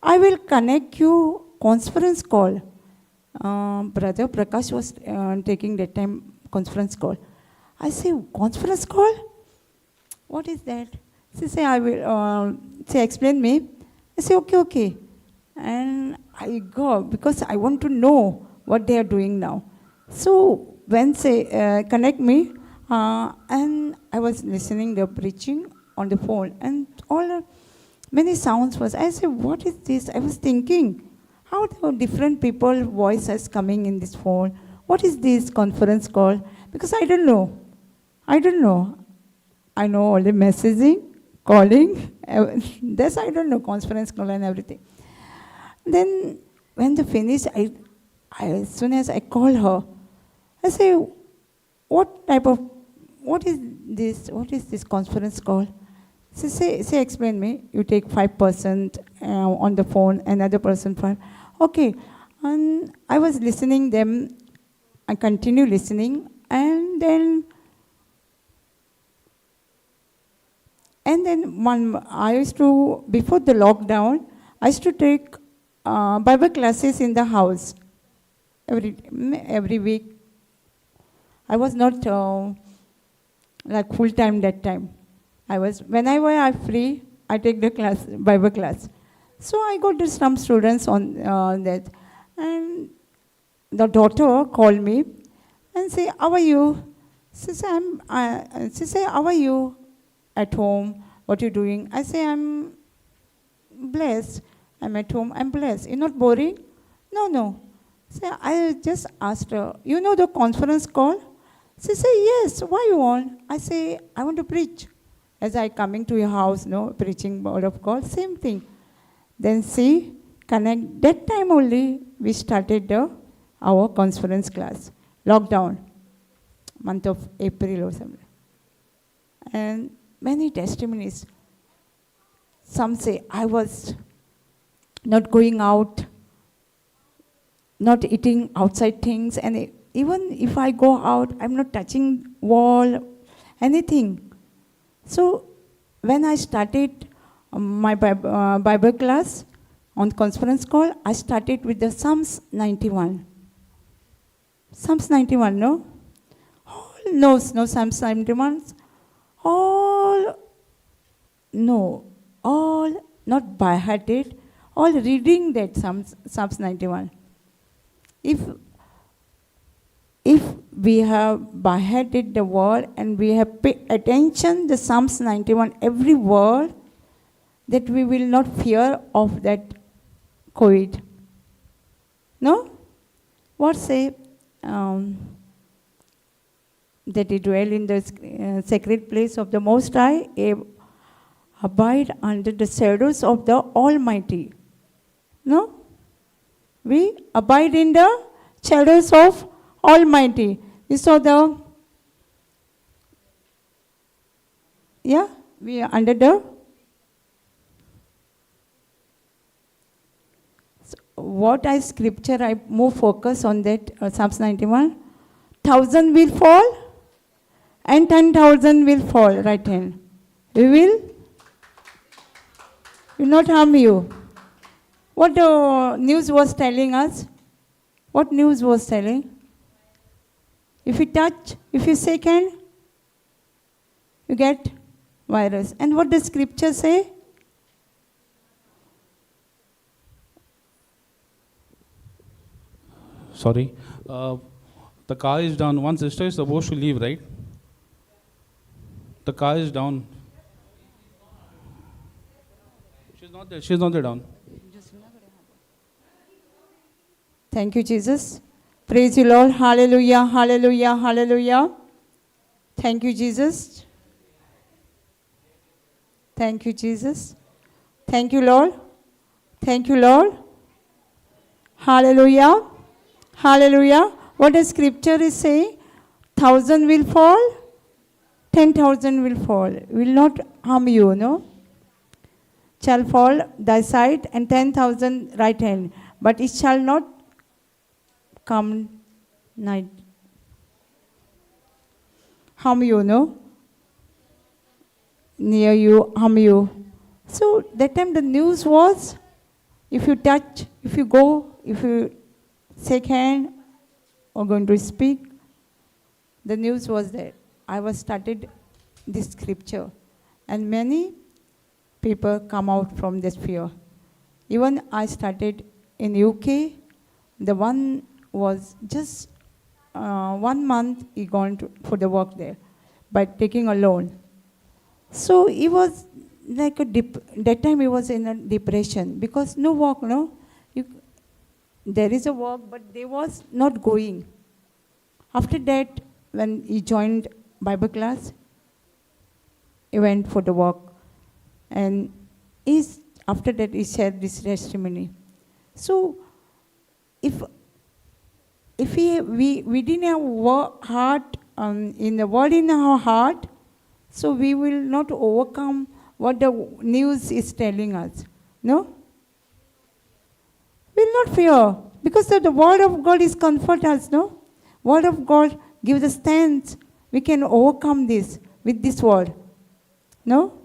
I will connect you conference call. Brother Prakash was taking that time conference call. I say, conference call? What is that? She say, I will, she explain me. I say, okay. And I go because I want to know what they are doing now. So when they connect me, and I was listening the preaching on the phone, and many sounds was. I said, what is this? I was thinking, how the different people voices coming in this phone? What is this conference call? Because I don't know. I know only messaging, calling. This I don't know, conference call and everything. Then when they finish, I as soon as I call her, I say, what is this conference call? She explain me, you take 5% on the phone, another person 5. Okay, and I was listening them, I continue listening, and then I used to, before the lockdown, I used to take Bible classes in the house every week. I was not like full time that time. Whenever I'm free, I take the Bible class. So I got to some students on that. And the daughter called me and say, how are you? She say, how are you at home? What are you doing? I say, I'm blessed. I'm at home. I'm blessed. You're not boring? No. So I just asked her, you know the conference call? She said, yes. Why you want? I say, I want to preach. As I coming to your house, preaching word of God, same thing. Then she connect. That time only we started our conference class. Lockdown, month of April or something. And many testimonies. Some say, I was not going out, not eating outside things, and even if I go out, I'm not touching wall, anything. So when I started my Bible class on conference call, I started with the Psalms 91. Psalms 91, no? No Psalms 91. All not by-hearted, all reading that Psalms 91. If we have by-hearted the word and we have paid attention to Psalms 91, every word, that we will not fear of that COVID. No? What say? That he dwell in the sacred place of the Most High, abide under the shadows of the Almighty. No? We abide in the shadows of Almighty. You saw we are under the. So what I scripture, I more focus on that, Psalms 91. 1,000 will fall and 10,000 will fall, right hand. We will not harm you. What the news was telling us? What news was telling? If you touch, if you shake hand, you get virus. And what does scripture say? Sorry. The car is down. One sister is supposed to leave, right? The car is down. She's not there down. Thank you, Jesus. Praise you, Lord. Hallelujah, hallelujah, hallelujah. Thank you, Jesus. Thank you, Jesus. Thank you, Lord. Thank you, Lord. Hallelujah. Hallelujah. What the scripture is saying? 1,000 will fall, 10,000 will fall. Will not harm you, no? Shall fall thy side and 10,000 right hand, but it shall not come night. Harm you, no? Near you, harm you. So that time the news was, if you touch, if you go, if you shake hand or going to speak, the news was there. I was started this scripture, and many people come out from this fear. Even I started in UK. The one was just 1 month he gone for the work there, by taking a loan. So he was like that time he was in a depression because no work, no. There is a work, but they was not going. After that, when he joined Bible class, he went for the work. And after that, he shared this testimony. So, if we didn't have heart, in the word in our heart, so we will not overcome what the news is telling us. No? We'll not fear. Because the word of God is comfort us, no? Word of God gives us strength. We can overcome this with this word. No?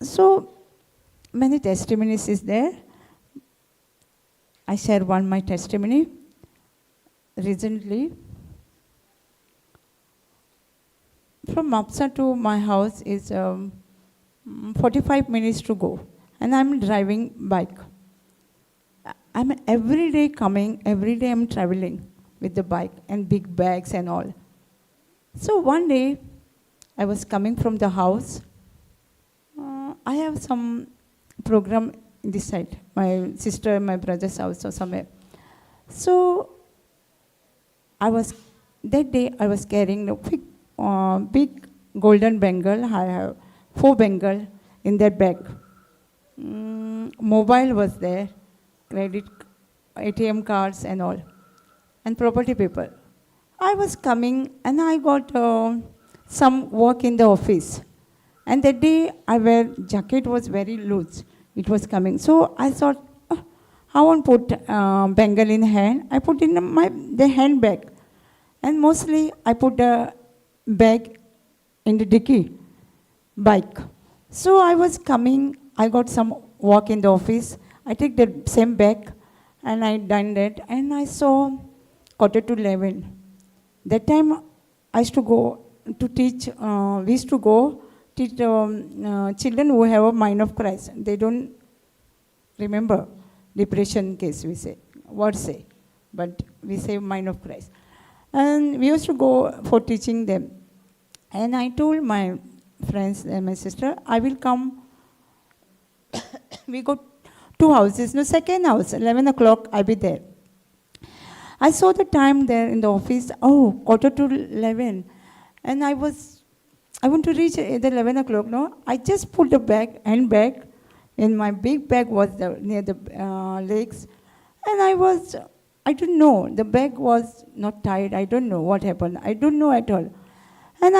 So, many testimonies is there. I share my testimony. Recently, from Mapsa to my house is 45 minutes to go. And I'm driving bike. I'm every day coming, every day I'm traveling with the bike and big bags and all. So one day, I was coming from the house. I have some program in this side, my sister and my brother's house or somewhere. So that day I was carrying a big golden bangle. I have 4 bangle in that bag. Mobile was there, credit, ATM cards and all, and property paper. I was coming and I got some work in the office. And that day, our jacket was very loose. It was coming. So I thought, I won't put bangle in hand. I put in the handbag. And mostly, I put the bag in the dicky bike. So I was coming. I got some work in the office. I take the same bag, and I done that. And I saw 11:15. That time, I used to go to teach. We used to go teach children who have a mind of Christ. They don't remember depression case, we say, words say, but we say mind of Christ. And we used to go for teaching them. And I told my friends and my sister, I will come. We got 2 houses. No, second house, 11 o'clock, I'll be there. I saw the time there in the office, 11:15. And I want to reach at 11 o'clock, no? I just put the handbag, and my big bag was near the legs. And I don't know, the bag was not tied. I don't know what happened. I don't know at all. And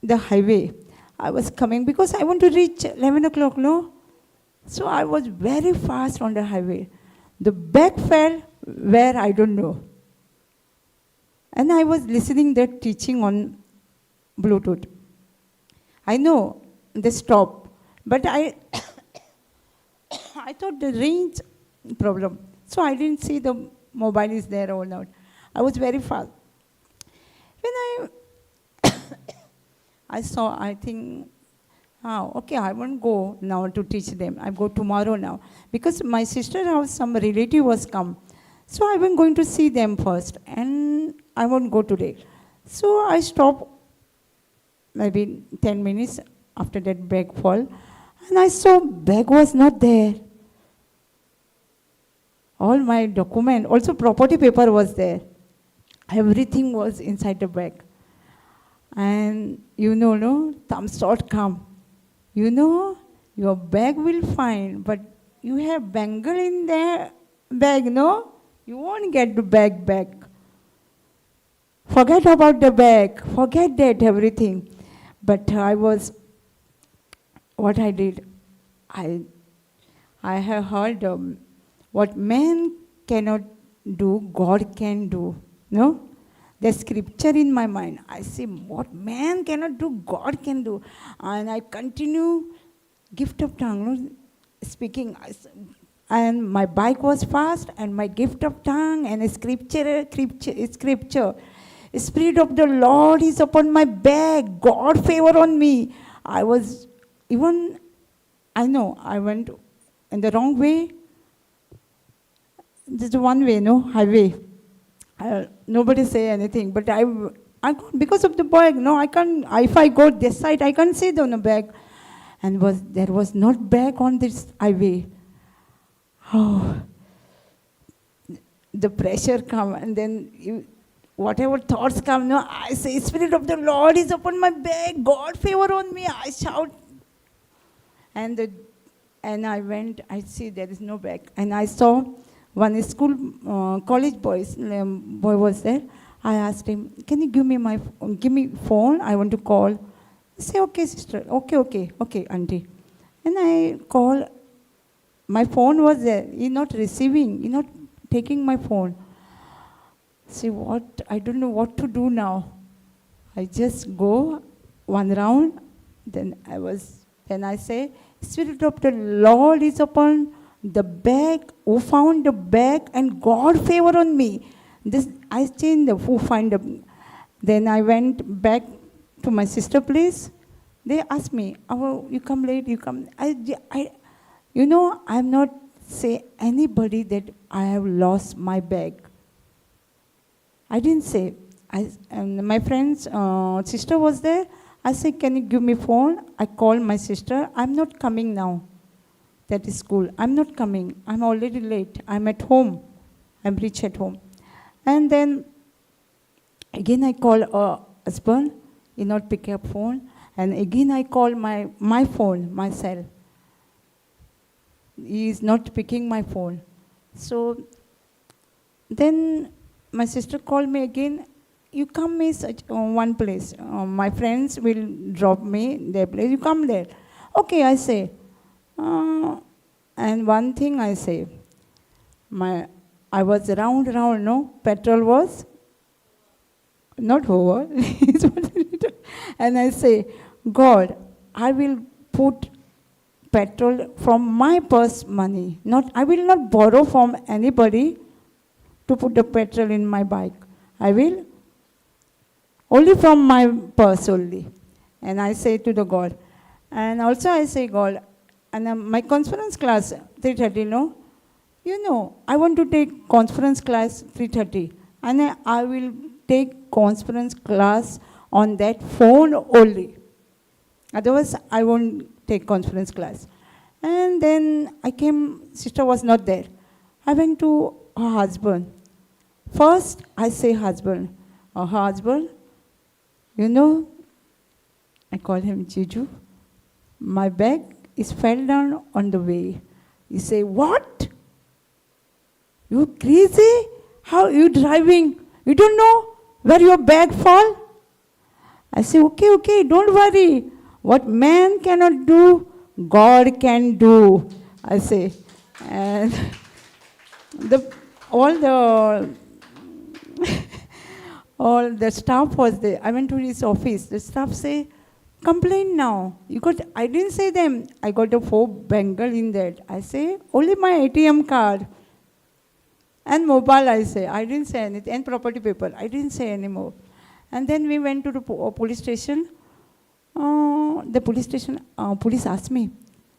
the highway, I was coming because I want to reach 11 o'clock, no? So I was very fast on the highway. The bag fell where I don't know. And I was listening that teaching on Bluetooth. I know they stop, but I thought the range problem. So I didn't see the mobile is there or not. I was very fast. When I saw, I think, okay, I won't go now to teach them. I go tomorrow now. Because my sister house, some relative was come. So I was going to see them first, and I won't go today. So I stopped maybe 10 minutes after that bag fall, and I saw bag was not there. All my document, also property paper was there. Everything was inside the bag. And no, some sort come. Your bag will find, but you have bangle in the bag, no? You won't get the bag back. Forget about the bag. Forget that, everything. But what I did, I have heard what man cannot do, God can do. No? The scripture in my mind. I say, what man cannot do, God can do. And I continue gift of tongue, no? Speaking. And my bike was fast, and my gift of tongue and scripture. Spirit of the Lord is upon my back. God favor on me. I know I went in the wrong way. Just one way, no, highway. Nobody say anything, but I got, because of the bag, no, I can't, if I go this side, I can't see the bag. And there was not bag on this highway. Oh, the pressure come, and then whatever thoughts come, no, I say, Spirit of the Lord is upon my back, God favor on me, I shout. And I went, I see there is no bag. And I saw one college boy was there. I asked him, can you give me phone, I want to call. I say, okay, sister, okay, auntie. And I call, my phone was there, he's not receiving, he's not taking my phone. See what, I don't know what to do now. I just go one round, then I say, Spirit of the Lord is upon the bag, who found the bag, and God favor on me. I changed the who find the. Then I went back to my sister place. They asked me, oh, you come late, you come. I'm not say anybody that I have lost my bag. I didn't say. And my friend's sister was there. I said, can you give me phone? I called my sister. I'm not coming now. That is school. I'm not coming. I'm already late. I'm at home. I'm reached at home. And then again I call husband. He not pick up phone. And again I call my phone, myself. He is not picking my phone. So then my sister called me again. You come one place. My friends will drop me their place. You come there. Okay, I say. And one thing I say. I was round, no? Petrol was not over. And I say, God, I will put petrol from my purse money. I will not borrow from anybody to put the petrol in my bike. I will only from my purse only. And I say to the God. And also I say, God, and my conference class, 3:30, no? I want to take conference class 3:30. And I will take conference class on that phone only. Otherwise, I won't take conference class. And then I came, sister was not there. I went to her husband. First, I say husband. Her husband, I call him Jiju. My bag is fell down on the way. He say, what? You crazy? How you driving? You don't know where your bag fall? I say, okay, don't worry. What man cannot do, God can do. I say. And all the staff was there. I went to his office. The staff say, complain now. I didn't say them. I got a 4 bangle in that. I say, only my ATM card. And mobile, I say. I didn't say anything. And property paper. I didn't say anymore. And then we went to the police station. The police asked me,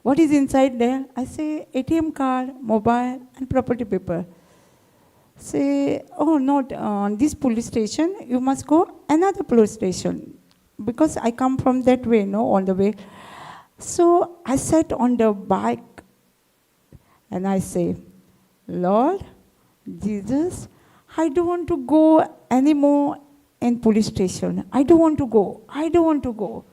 what is inside there? I say, ATM card, mobile, and property paper. Say, oh, not this police station. You must go another police station. Because I come from that way, on the way. So I sat on the bike and I say, Lord, Jesus, I don't want to go anymore in police station. I don't want to go.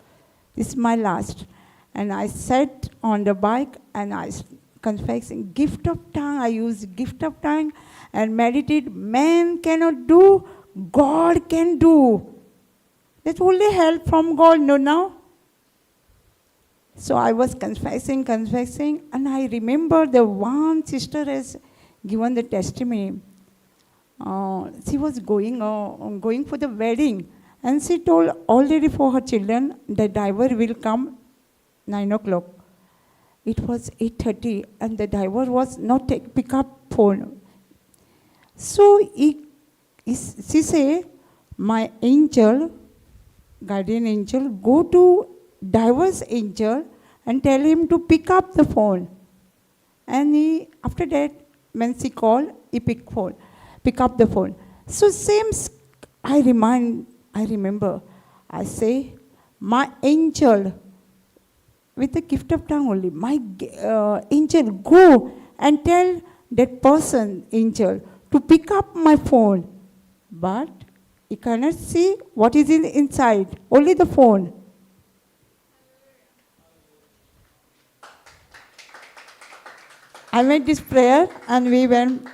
This is my last. And I sat on the bike and I confessing gift of tongue. I used gift of tongue and meditate. Man cannot do, God can do. That's only help from God, no now. So I was confessing, and I remember the one sister has given the testimony. She was going for the wedding, and she told already for her children the driver will come 9 o'clock. It was 8:30, and the driver was not pick up phone. So she say, my angel, guardian angel, go to driver's angel and tell him to pick up the phone. And after that, when she called, he pick up the phone. So I remember, I say, my angel, with the gift of tongue only, my angel, go and tell that person, angel, to pick up my phone. But he cannot see what is inside, only the phone. I made this prayer and we went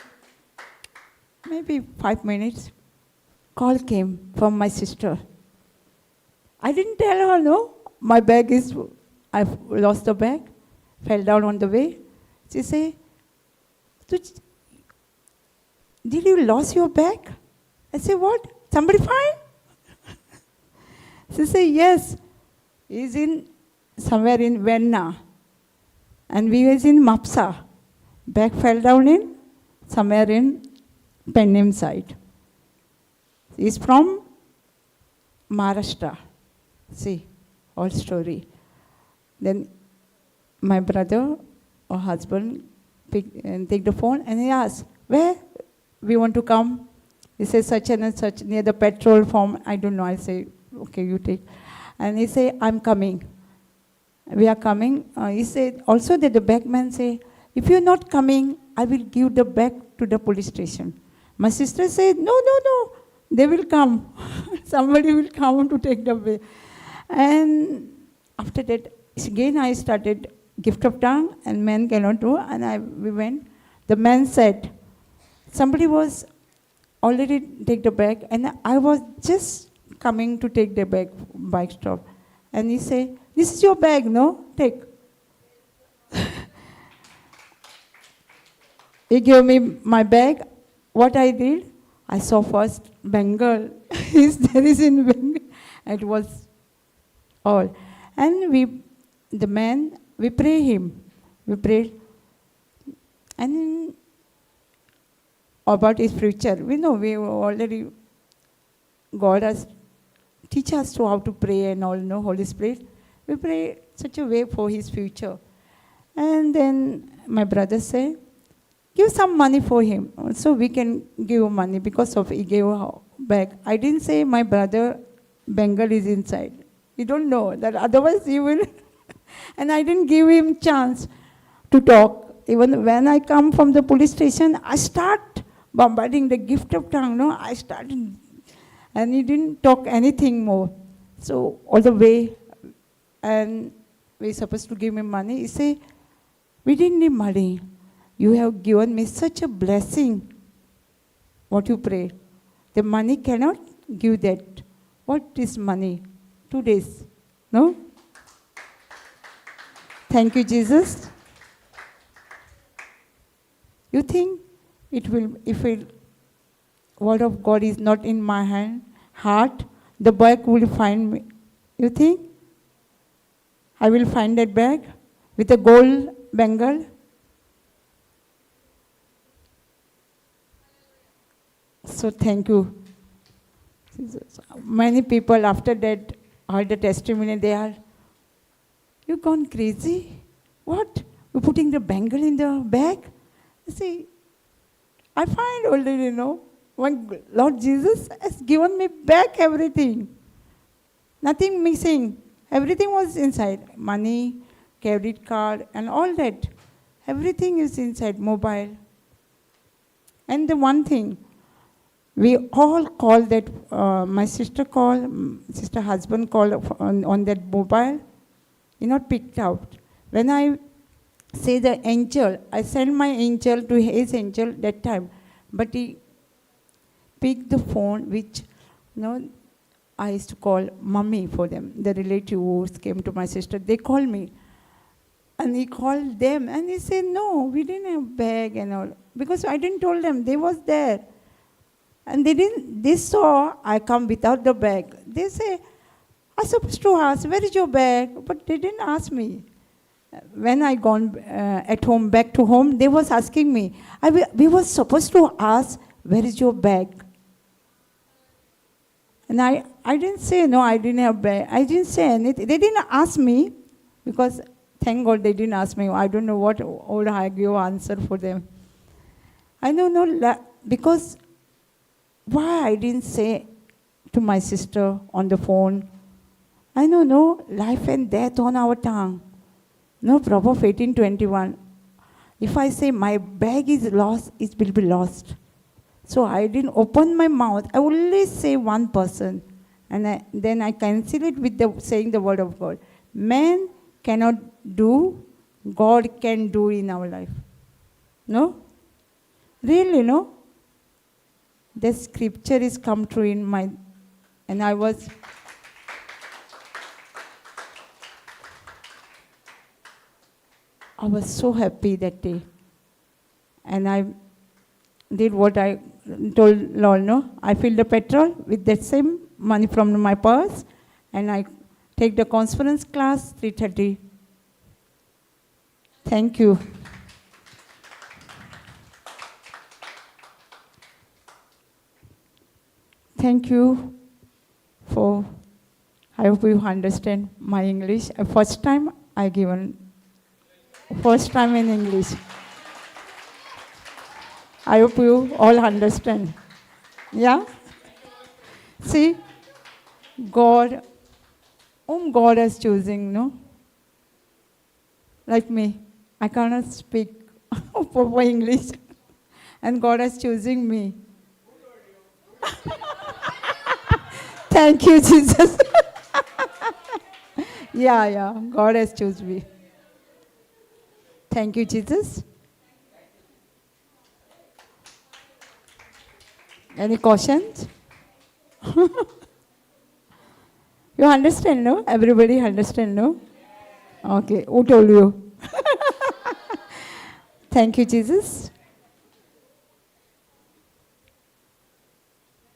maybe 5 minutes. Call came from my sister. I didn't tell her, no, my bag is, I've lost the bag, fell down on the way. She said, did you lose your bag? I said, what? Somebody find? She said, yes, he's somewhere in Vienna. And we was in Mapsa. Bag fell down in somewhere in Pennim side. He's from Maharashtra. See, all story. Then my brother or husband take the phone and he asked, where we want to come? He says such and such near the petrol farm. I don't know. I say, okay, you take. And he say, I'm coming. We are coming. He said also that the bagman say, if you're not coming, I will give the bag to the police station. My sister said, no, they will come. Somebody will come to take the bag. And after that, again I started gift of tongue, and men cannot do, and we went. The man said, somebody was already take the bag, and I was just coming to take the bike stop. And he said, this is your bag, no? Take. He gave me my bag. What I did, I saw first Bengal. There is in Bengal. It was all. And we pray him. We prayed. And about his future. We know we already, God has teach us to how to pray and all, no, Holy Spirit. We pray such a way for his future. And then my brother said, give some money for him. So we can give money because of he gave back. I didn't say my brother Bengal is inside. You don't know that otherwise he will. And I didn't give him chance to talk. Even when I come from the police station, I start bombarding the gift of tongue. No, I started. And he didn't talk anything more. So all the way, and we're supposed to give him money. He said, we didn't need money. You have given me such a blessing. What you pray. The money cannot give that. What is money? 2 days. No? Thank you, Jesus. You think it will, if the word of God is not in my heart, the bag will find me. You think? I will find that bag with a gold bangle. So thank you. Many people after that heard the testimony, they are, you gone crazy? What? You're putting the bangle in the bag? You see, I find already, when Lord Jesus has given me back everything. Nothing missing. Everything was inside. Money, credit card, and all that. Everything is inside, mobile. And the one thing, we all call that, my sister husband called on that mobile. picked out. When I say the angel, I sent my angel to his angel that time, but he picked the phone, which, I used to call mummy for them. The relative who came to my sister, they called me. And he called them and he said, no, we didn't have bag and all. Because I didn't tell them, they was there. And they saw I come without the bag. They say, I was supposed to ask, where is your bag? But they didn't ask me. When I gone at home, back to home, they was asking me. We was supposed to ask, where is your bag? And I didn't say, no, I didn't have bag. I didn't say anything. They didn't ask me, because thank God they didn't ask me. I don't know what would I give answer for them. I don't know, because why I didn't say to my sister on the phone, I don't know, life and death on our tongue. No, Proverbs 18:21. If I say my bag is lost, it will be lost. So I didn't open my mouth. I only say one person. And then I cancel it with saying the word of God. Man cannot do, God can do in our life. No? Really, no? The scripture is come true in my, and I was so happy that day. And I did what I told Lord, no? I fill the petrol with that same money from my purse, and I take the conference class, 3:30. Thank you. Thank you for, I hope you understand my English. First time in English. I hope you all understand. Yeah? See, God, whom God is choosing, no? Like me, I cannot speak proper English. And God is choosing me. Thank you, Jesus. Yeah, God has chosen me. Thank you, Jesus. Any questions? You understand, no? Everybody understand, no? Okay, who told you? Thank you, Jesus.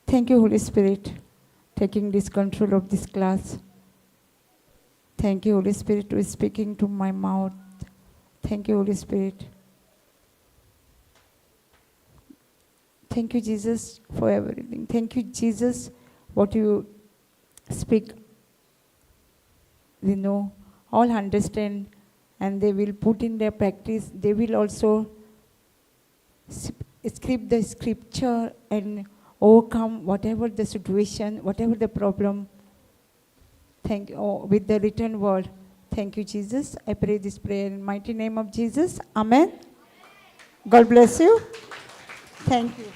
Thank you, Holy Spirit, taking this control of this class. Thank you, Holy Spirit, who is speaking to my mouth. Thank you, Holy Spirit. Thank you, Jesus, for everything. Thank you, Jesus, what you speak. We know, all understand, and they will put in their practice. They will also script the scripture and overcome whatever the situation, whatever the problem. Thank you, with the written word. Thank you, Jesus. I pray this prayer in the mighty name of Jesus. Amen. God bless you. Thank you.